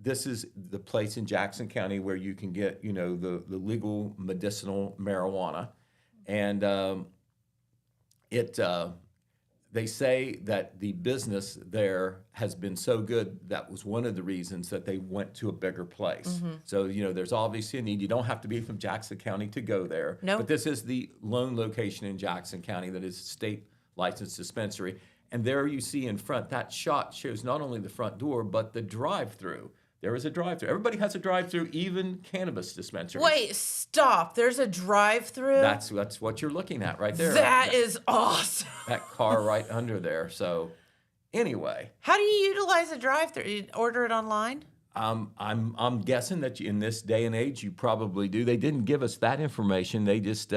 S14: this is the place in Jackson County where you can get, the legal medicinal marijuana. And they say that the business there has been so good, that was one of the reasons that they went to a bigger place. So, there's obviously a need. You don't have to be from Jackson County to go there.
S1: Nope.
S14: But this is the lone location in Jackson County that is state licensed dispensary. And there you see in front, that shot shows not only the front door, but the drive-through. There is a drive-through. Everybody has a drive-through, even cannabis dispensaries.
S1: Wait, stop. There's a drive-through?
S14: That's what you're looking at right there.
S1: That is awesome.
S14: That car right under there. So anyway.
S1: How do you utilize a drive-through? You order it online?
S14: I'm guessing that in this day and age, you probably do. They didn't give us that information. They just...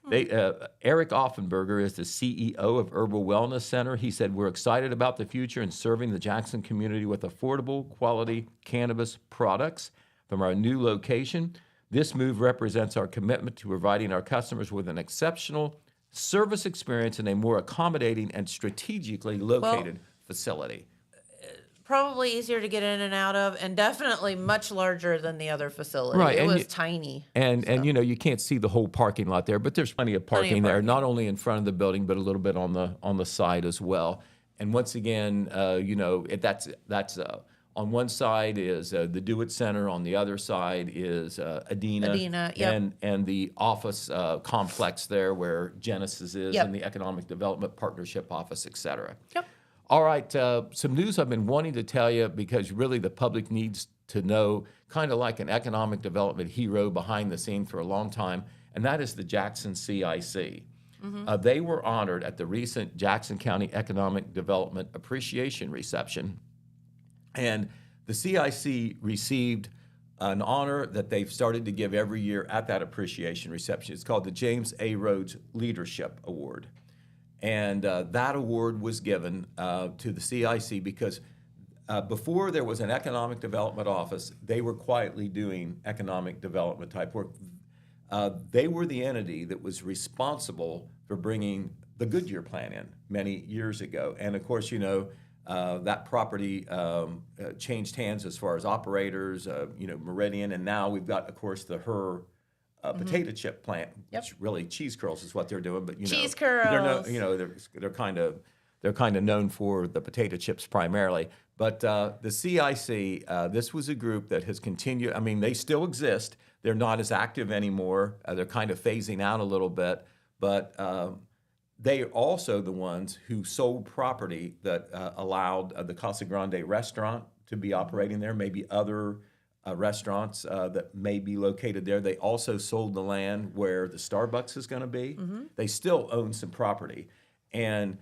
S14: Eric Offenberger is the CEO of Herbal Wellness Center. He said, "We're excited about the future and serving the Jackson community with affordable, quality cannabis products from our new location. This move represents our commitment to providing our customers with an exceptional service experience in a more accommodating and strategically located facility."
S1: Probably easier to get in and out of, and definitely much larger than the other facility.
S14: Right,
S1: it
S14: and
S1: was tiny.
S14: And you can't see the whole parking lot there, but there's plenty of parking there, not only in front of the building, but a little bit on the side as well. And once again, that's on one side is the Do It Center, on the other side is Adina, and the office complex there where Genesis is, and the Economic Development Partnership Office, et cetera.
S1: Yep.
S14: All right, some news I've been wanting to tell you because really the public needs to know, kind of like an economic development hero behind the scene for a long time, and that is the Jackson CIC. They were honored at the recent Jackson County Economic Development Appreciation Reception, and the CIC received an honor that they've started to give every year at that appreciation reception. It's called the James A. Rhodes Leadership Award. And that award was given to the CIC because before there was an economic development office, they were quietly doing economic development type work. They were the entity that was responsible for bringing the Goodyear Plan in many years ago. And of course, that property changed hands as far as operators, Meridian, and now we've got, of course, the potato chip plant, which really cheese curls is what they're doing. But
S1: cheese curls,
S14: they're kind of known for the potato chips primarily. But the CIC, this was a group that has continued. I mean, they still exist. They're not as active anymore. They're kind of phasing out a little bit. But they are also the ones who sold property that allowed the Casa Grande restaurant to be operating there, maybe other restaurants that may be located there. They also sold the land where the Starbucks is going to be. They still own some property. And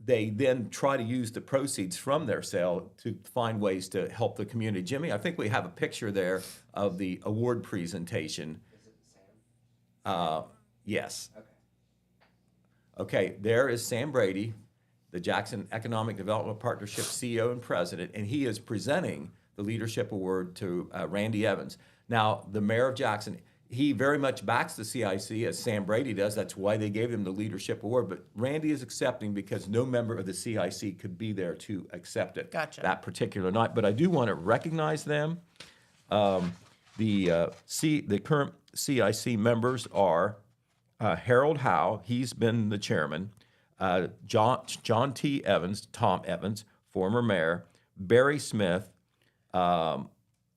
S14: they then try to use the proceeds from their sale to find ways to help the community. Jimmy, I think we have a picture there of the award presentation.
S15: Is it Sam?
S14: Yes. Okay, there is Sam Brady, the Jackson Economic Development Partnership CEO and president, and he is presenting the Leadership Award to Randy Evans. Now, the mayor of Jackson, he very much backs the CIC as Sam Brady does. That's why they gave him the Leadership Award. But Randy is accepting because no member of the CIC could be there to accept it that particular night. But I do want to recognize them. The current CIC members are Harold Howe. He's been the chairman. John T. Evans, Tom Evans, former mayor. Barry Smith,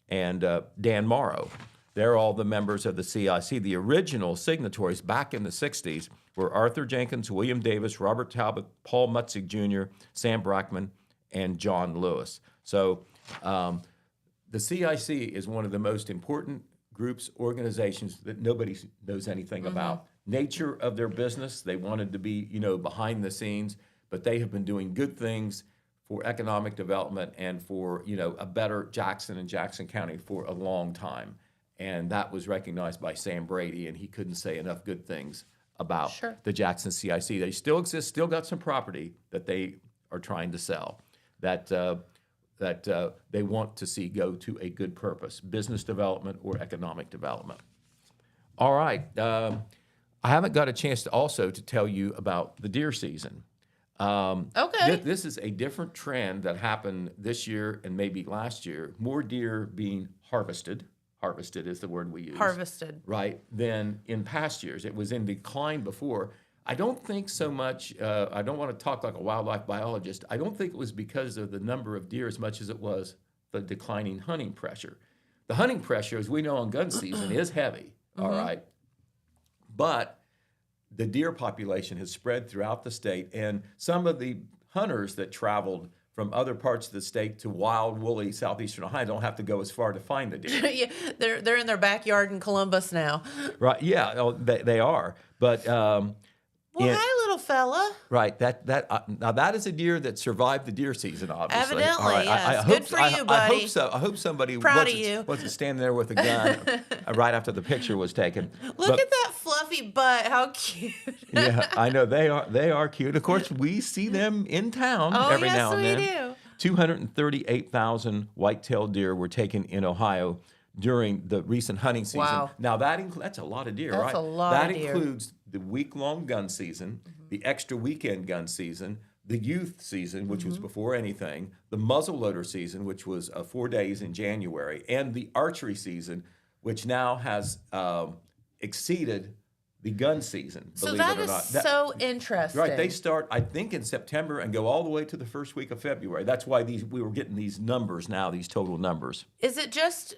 S14: and Dan Morrow. They're all the members of the CIC. The original signatories back in the 60s were Arthur Jenkins, William Davis, Robert Talbot, Paul Mutzig Jr., Sam Brackman, and John Lewis. So the CIC is one of the most important groups, organizations that nobody knows anything about. Nature of their business, they wanted to be, behind the scenes, but they have been doing good things for economic development and for, a better Jackson and Jackson County for a long time. And that was recognized by Sam Brady, and he couldn't say enough good things about the Jackson CIC. They still exist, still got some property that they are trying to sell that they want to see go to a good purpose, business development or economic development. All right. I haven't got a chance to tell you about the deer season.
S1: Okay.
S14: This is a different trend that happened this year and maybe last year. More deer being harvested is the word we use.
S1: Harvested.
S14: Right, than in past years. It was in decline before. I don't think so much, I don't want to talk like a wildlife biologist, I don't think it was because of the number of deer as much as it was the declining hunting pressure. The hunting pressure, as we know on gun season, is heavy, all right? But the deer population has spread throughout the state, and some of the hunters that traveled from other parts of the state to wild, woolly southeastern Ohio don't have to go as far to find the deer.
S1: Yeah, they're in their backyard in Columbus now.
S14: Right, yeah, they are. But
S1: hi, little fella.
S14: right, now that is a deer that survived the deer season, obviously.
S1: Evidently,
S14: all right.
S1: yes. Good for you, buddy.
S14: I hope so. I hope somebody wasn't standing there with a gun right after the picture was taken.
S1: Look at that fluffy butt. How cute.
S14: Yeah, I know they are cute. Of course, we see them in town every now and then.
S1: Yes, we do.
S14: 238,000 white-tailed deer were taken in Ohio during the recent hunting season.
S1: Wow.
S14: Now that's a lot of deer, right?
S1: That's a lot
S14: that
S1: of deer.
S14: includes the week-long gun season, the extra weekend gun season, the youth season, which was before anything, the muzzleloader season, which was 4 days in January, and the archery season, which now has exceeded the gun season,
S1: So
S14: believe
S1: that
S14: it or
S1: is
S14: not.
S1: so interesting.
S14: Right, they start, I think, in September and go all the way to the first week of February. That's why we were getting these numbers now, these total numbers.
S1: Is it just,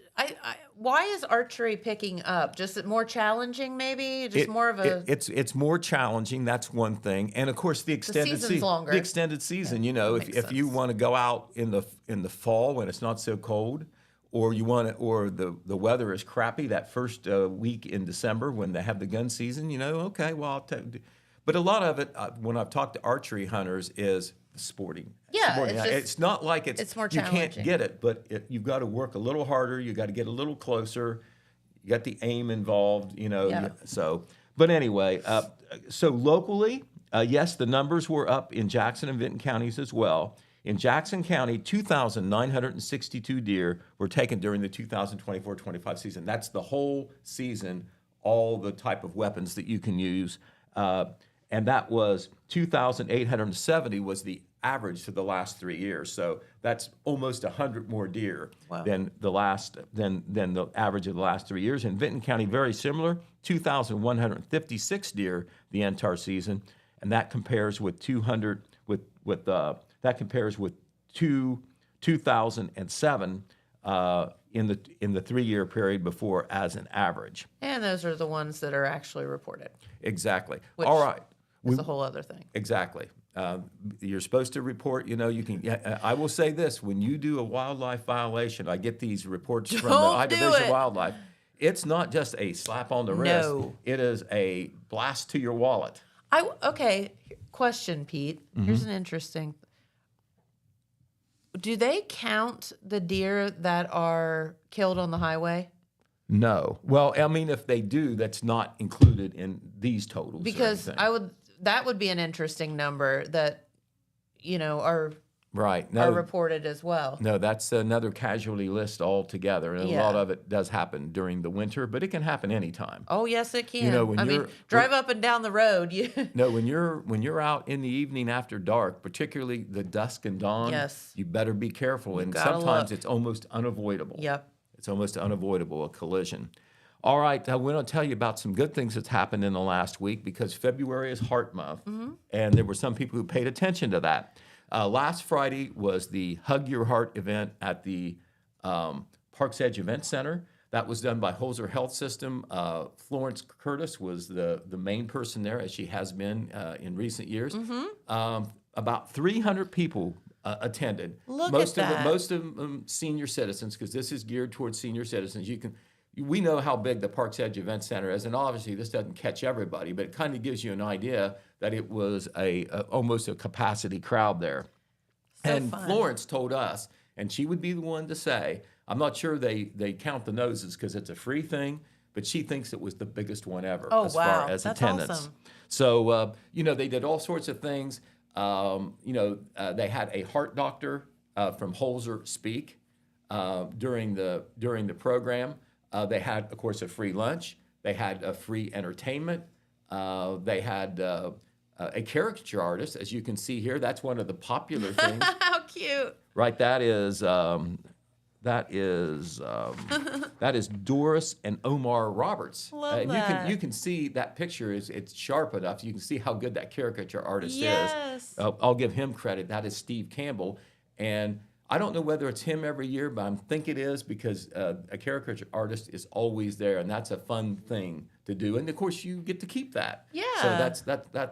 S1: why is archery picking up? Just more challenging, maybe? Just more of a...
S14: It's more challenging, that's one thing. And, of course, the extended
S1: season's longer.
S14: The extended season, if you want to go out in the fall when it's not so cold, or the weather is crappy that first week in December when they have the gun season, okay, well, I'll take. But a lot of it, when I've talked to archery hunters, is sporting.
S1: Yeah,
S14: sporting. It's not like
S1: it's more
S14: you
S1: challenging.
S14: can't get it, but you've got to work a little harder. You got to get a little closer. You got the aim involved,
S1: Yeah.
S14: So, but anyway, so locally, yes, the numbers were up in Jackson and Vinton counties as well. In Jackson County, 2,962 deer were taken during the 2024-25 season. That's the whole season, all the type of weapons that you can use. And that was 2,870 was the average for the last 3 years. So that's almost 100 more deer than the average of the last 3 years. In Vinton County, very similar, 2,156 deer the entire season, and that compares with 2007 in the 3 year period before as an average.
S1: And those are the ones that are actually reported.
S14: Exactly.
S1: Which
S14: All right.
S1: It's a whole other thing.
S14: Exactly. You're supposed to report. You can. I will say this: when you do a wildlife violation, I get these reports from the I Division of Wildlife. It's not just a slap on the wrist.
S1: No.
S14: It is a blast to your wallet.
S1: Okay. Question, Pete. Here's an interesting. Do they count the deer that are killed on the highway?
S14: No. Well, I mean, if they do, that's not included in these totals.
S1: Because that would be an interesting number that, are
S14: right.
S1: are reported as well.
S14: No, that's another casualty list altogether. And a lot of it does happen during the winter, but it can happen anytime.
S1: Oh, yes, it can.
S14: When
S1: drive up and down the road.
S14: No, when you're out in the evening after dark, particularly the dusk and dawn, you better be careful. And sometimes it's almost unavoidable.
S1: Yep.
S14: It's almost unavoidable, a collision. All right, I want to tell you about some good things that's happened in the last week because February is Heart Month, and there were some people who paid attention to that. Last Friday was the Hug Your Heart event at the Park Parks Edge Event Center. That was done by Holzer Health System. Florence Curtis was the main person there, as she has been in recent years. About 300 people attended. Most of them senior citizens, because this is geared towards senior citizens. We know how big the Parks Edge Event Center is, and obviously this doesn't catch everybody, but it kind of gives you an idea that it was almost a capacity crowd there.
S1: So
S14: and
S1: fun.
S14: Florence told us, and she would be the one to say, I'm not sure they count the noses because it's a free thing, but she thinks it was the biggest one ever as far as
S1: That's
S14: attendance.
S1: Awesome.
S14: So, they did all sorts of things. They had a heart doctor from Holzer speak during the program. They had, of course, a free lunch. They had a free entertainment. They had a caricature artist, as you can see here. That's one of the popular things.
S1: How cute!
S14: Right, that is Doris and Omar Roberts.
S1: Love
S14: and
S1: that.
S14: you can see that picture it's sharp enough. You can see how good that caricature artist
S1: Yes.
S14: is. I'll give him credit. That is Steve Campbell, and I don't know whether it's him every year, but I think it is because a caricature artist is always there, and that's a fun thing to do. And of course, you get to keep that.
S1: Yeah.
S14: So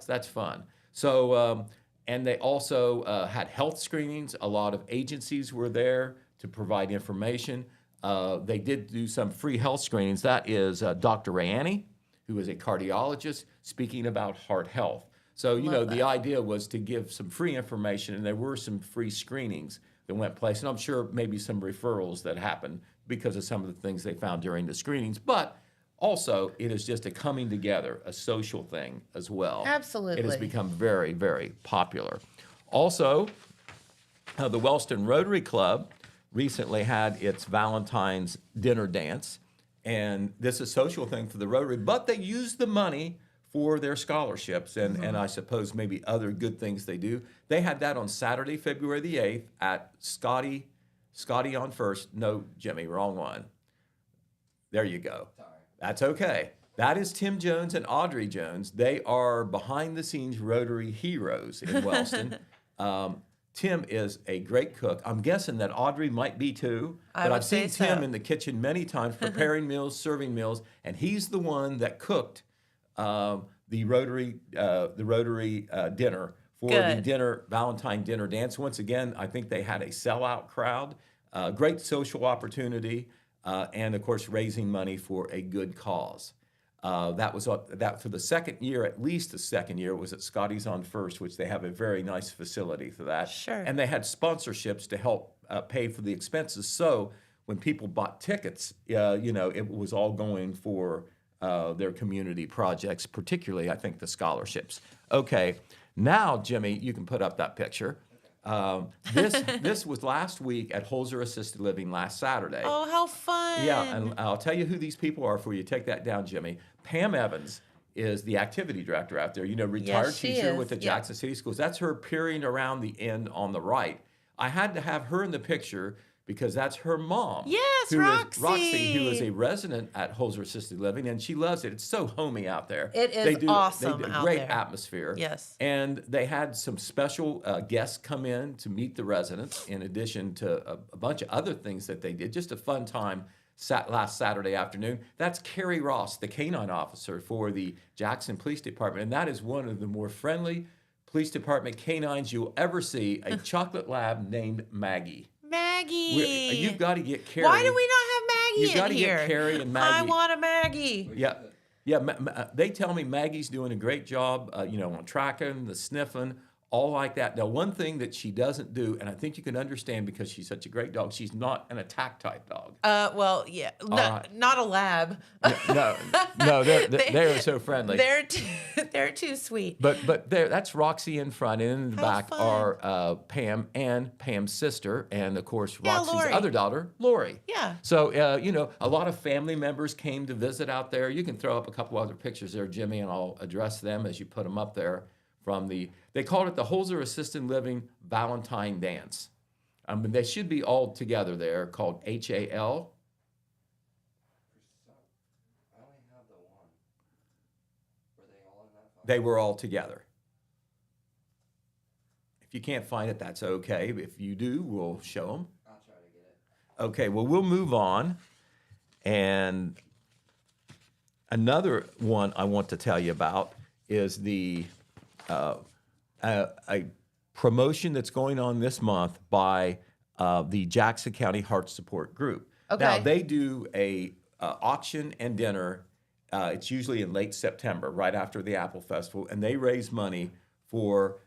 S14: that's fun. So and they also had health screenings. A lot of agencies were there to provide information. They did do some free health screenings. That is Dr. Rayani, who is a cardiologist, speaking about heart health. So, the idea was to give some free information, and there were some free screenings that went place. And I'm sure maybe some referrals that happened because of some of the things they found during the screenings. But also, it is just a coming together, a social thing as well.
S1: Absolutely.
S14: It has become very, very popular. Also, the Wellston Rotary Club recently had its Valentine's dinner dance. And this is a social thing for the Rotary, but they used the money for their scholarships and I suppose maybe other good things they do. They had that on Saturday, February the 8th at Scotty on First. No, Jimmy, wrong one. There you go. Sorry. That's okay. That is Tim Jones and Audrey Jones. They are behind-the-scenes Rotary heroes in Wellston. Tim is a great cook. I'm guessing that Audrey might be too. But I've seen Tim in the kitchen many times preparing meals, serving meals, and he's the one that cooked the Rotary dinner for the Valentine dinner dance. Once again, I think they had a sellout crowd, great social opportunity, and of course raising money for a good cause. That was that for the second year, at least the second year, was at Scotty's on First, which they have a very nice facility for that.
S1: Sure.
S14: And they had sponsorships to help pay for the expenses. So when people bought tickets, it was all going for their community projects, particularly, I think, the scholarships. Okay, now, Jimmy, you can put up that picture. This was last week at Holzer Assisted Living last Saturday.
S1: Oh, how fun.
S14: Yeah, and I'll tell you who these people are for you. Take that down, Jimmy. Pam Evans is the activity director out there, retired teacher with the Jackson City Schools. That's her peering around the end on the right. I had to have her in the picture because that's her mom.
S1: Yes,
S14: Roxy, who is a resident at Holzer Assisted Living, and she loves it. It's so homey out there.
S1: It is awesome
S14: They do
S1: out
S14: great
S1: there.
S14: atmosphere.
S1: Yes.
S14: And they had some special guests come in to meet the residents, in addition to a bunch of other things that they did. Just a fun time last Saturday afternoon. That's Carrie Ross, the canine officer for the Jackson Police Department, and that is one of the more friendly police department canines you'll ever see, a chocolate lab named Maggie.
S1: Maggie.
S14: You've got to get Carrie.
S1: Why do we not have Maggie
S14: You've got to
S1: here?
S14: get Carrie and Maggie.
S1: I want a Maggie.
S14: Yeah. They tell me Maggie's doing a great job, on tracking, the sniffing, all like that. Now, one thing that she doesn't do, and I think you can understand because she's such a great dog, she's not an attack type dog.
S1: Well, yeah, not a lab.
S14: No, they're so friendly.
S1: They're too sweet.
S14: But that's Roxy in front, and in the back
S1: fun.
S14: are Pam and Pam's sister, and of course Roxy's
S1: Lori.
S14: other daughter, Lori.
S1: Yeah.
S14: So a lot of family members came to visit out there. You can throw up a couple other pictures there, Jimmy, and I'll address them as you put them up there. They called it the Holzer Assisted Living Valentine Dance. They should be all together there, called HAL. They were all together. If you can't find it, that's okay. If you do, we'll show them.
S15: I'll try to get
S14: Okay, well, we'll move on. And another one I want to tell you about is the a promotion that's going on this month by the Jackson County Heart Support Group.
S1: Okay.
S14: Now, they do a auction and dinner. It's usually in late September, right after the Apple Festival, and they raise money for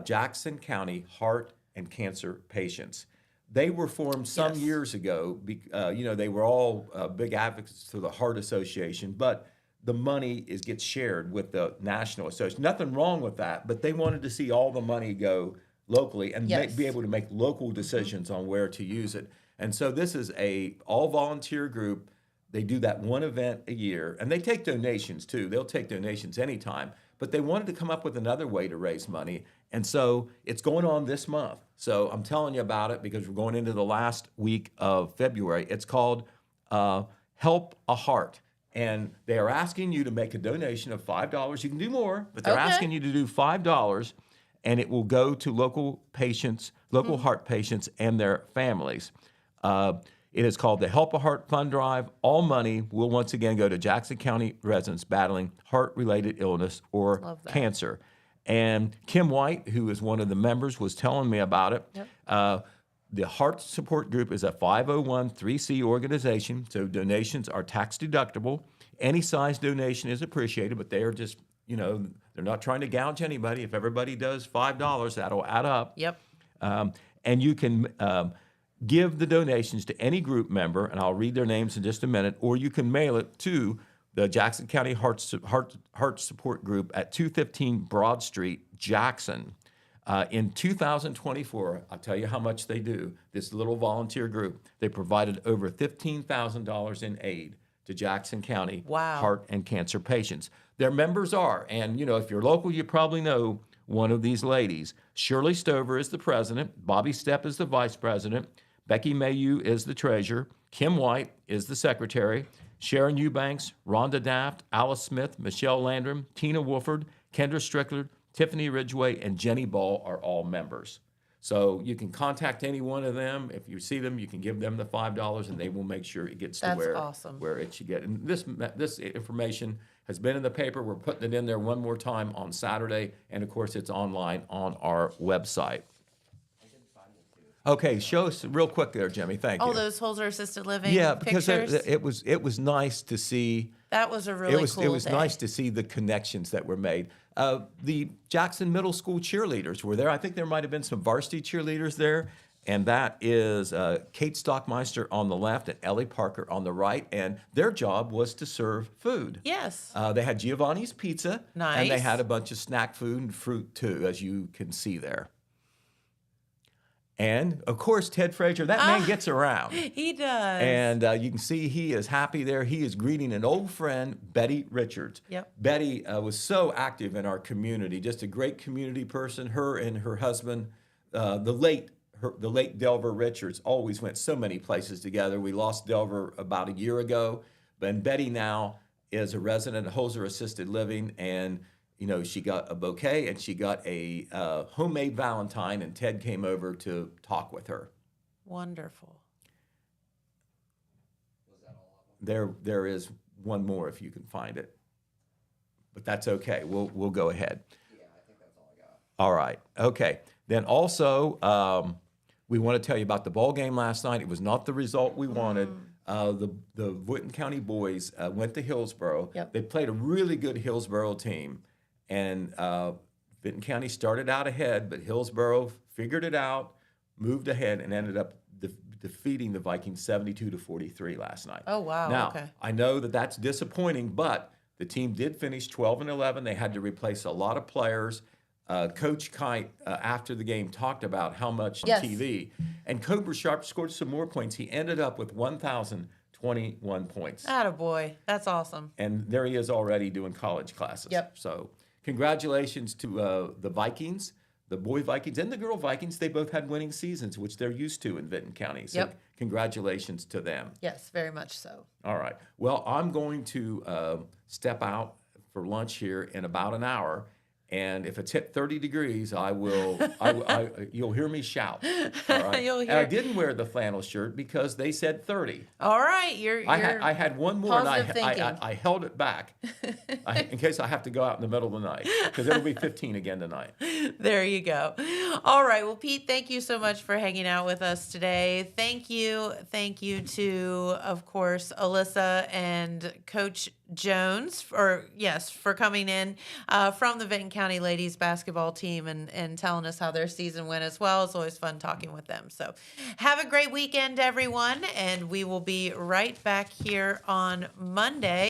S14: Jackson County heart and cancer patients. They were formed some years ago. They were all big advocates to the Heart Association, but the money gets shared with the National Association. Nothing wrong with that, but they wanted to see all the money go locally and be able to make local decisions on where to use it. And so this is a all-volunteer group. They do that one event a year, and they take donations too. They'll take donations anytime, but they wanted to come up with another way to raise money. And so it's going on this month. So I'm telling you about it because we're going into the last week of February. It's called Help a Heart. And they are asking you to make a donation of $5. You can do more, but they're asking you to do $5, and it will go to local patients, local heart patients and their families. It is called the Help a Heart Fund Drive. All money will once again go to Jackson County residents battling heart-related illness or cancer. And Kim White, who is one of the members, was telling me about it. Yep. The Heart Support Group is a 501(c) organization, so donations are tax deductible. Any size donation is appreciated, but they are just, they're not trying to gouge anybody. If everybody does $5, that'll add up.
S1: Yep.
S14: And you can give the donations to any group member, and I'll read their names in just a minute, or you can mail it to the Jackson County Heart Support Group at 215 Broad Street, Jackson. In 2024, I'll tell you how much they do, this little volunteer group. They provided over $15,000 in aid to Jackson County heart and cancer patients. Their members are, and if you're local, you probably know one of these ladies. Shirley Stover is the president, Bobby Stepp is the vice president, Becky Mayu is the treasurer, Kim White is the secretary, Sharon Eubanks, Rhonda Daft, Alice Smith, Michelle Landrum, Tina Wolford, Kendra Strickler, Tiffany Ridgway, and Jenny Ball are all members. So you can contact any one of them. If you see them, you can give them the $5, and they will make sure it gets to where it should get. And this information has been in the paper. We're putting it in there one more time on Saturday, and of course, it's online on our website. Okay, show us real quick there, Jimmy. Thank you.
S1: Oh, those Holzer Assisted Living
S14: because
S1: pictures?
S14: it was nice to see.
S1: That was a really cool
S14: It was
S1: day.
S14: nice to see the connections that were made. The Jackson Middle School cheerleaders were there. I think there might have been some varsity cheerleaders there. And that is Kate Stockmeister on the left and Ellie Parker on the right. And their job was to serve food.
S1: Yes.
S14: They had Giovanni's Pizza.
S1: Nice.
S14: And they had a bunch of snack food and fruit, too, as you can see there. And, of course, Ted Frazier, that man gets around.
S1: He does.
S14: And you can see he is happy there. He is greeting an old friend, Betty Richards.
S1: Yep.
S14: Betty was so active in our community, just a great community person. Her and her husband, the late Delver Richards, always went so many places together. We lost Delver about a year ago. And Betty now is a resident of Holzer Assisted Living, and she got a bouquet and she got a homemade Valentine, and Ted came over to talk with her.
S1: Wonderful.
S14: There is one more if you can find it, but that's okay. We'll go ahead.
S15: Yeah, I think that's all I got.
S14: All right. Okay. Then also, we want to tell you about the ball game last night. It was not the result we wanted. The Vinton County boys went to Hillsboro.
S1: Yep.
S14: They played a really good Hillsboro team. And Vinton County started out ahead, but Hillsboro figured it out, moved ahead, and ended up defeating the Vikings 72-43 last night.
S1: Oh, wow.
S14: Now,
S1: okay.
S14: I know that's disappointing, but the team did finish 12-11. They had to replace a lot of players. Coach Kite, after the game, talked about how much on TV. And Cobra Sharp scored some more points. He ended up with 1,021 points.
S1: Attaboy. That's awesome.
S14: And there he is already doing college classes.
S1: Yep.
S14: So congratulations to the Vikings, the boy Vikings and the girl Vikings. They both had winning seasons, which they're used to in Vinton County. So congratulations to them.
S1: Yes, very much so.
S14: All right. Well, I'm going to step out for lunch here in about an hour. And if it's hit 30 degrees, you'll hear me shout. All right?
S1: You'll
S14: And I
S1: hear-
S14: didn't wear the flannel shirt because they said 30.
S1: All right, you're
S14: I had one more, and
S1: positive thinking.
S14: I held it back in case I have to go out in the middle of the night, because it'll be 15 again tonight.
S1: There you go. All right. Well, Pete, thank you so much for hanging out with us today. Thank you to, of course, Alyssa and Coach Jones for coming in from the Vinton County ladies basketball team and telling us how their season went as well. It's always fun talking with them. So have a great weekend, everyone, and we will be right back here on Monday.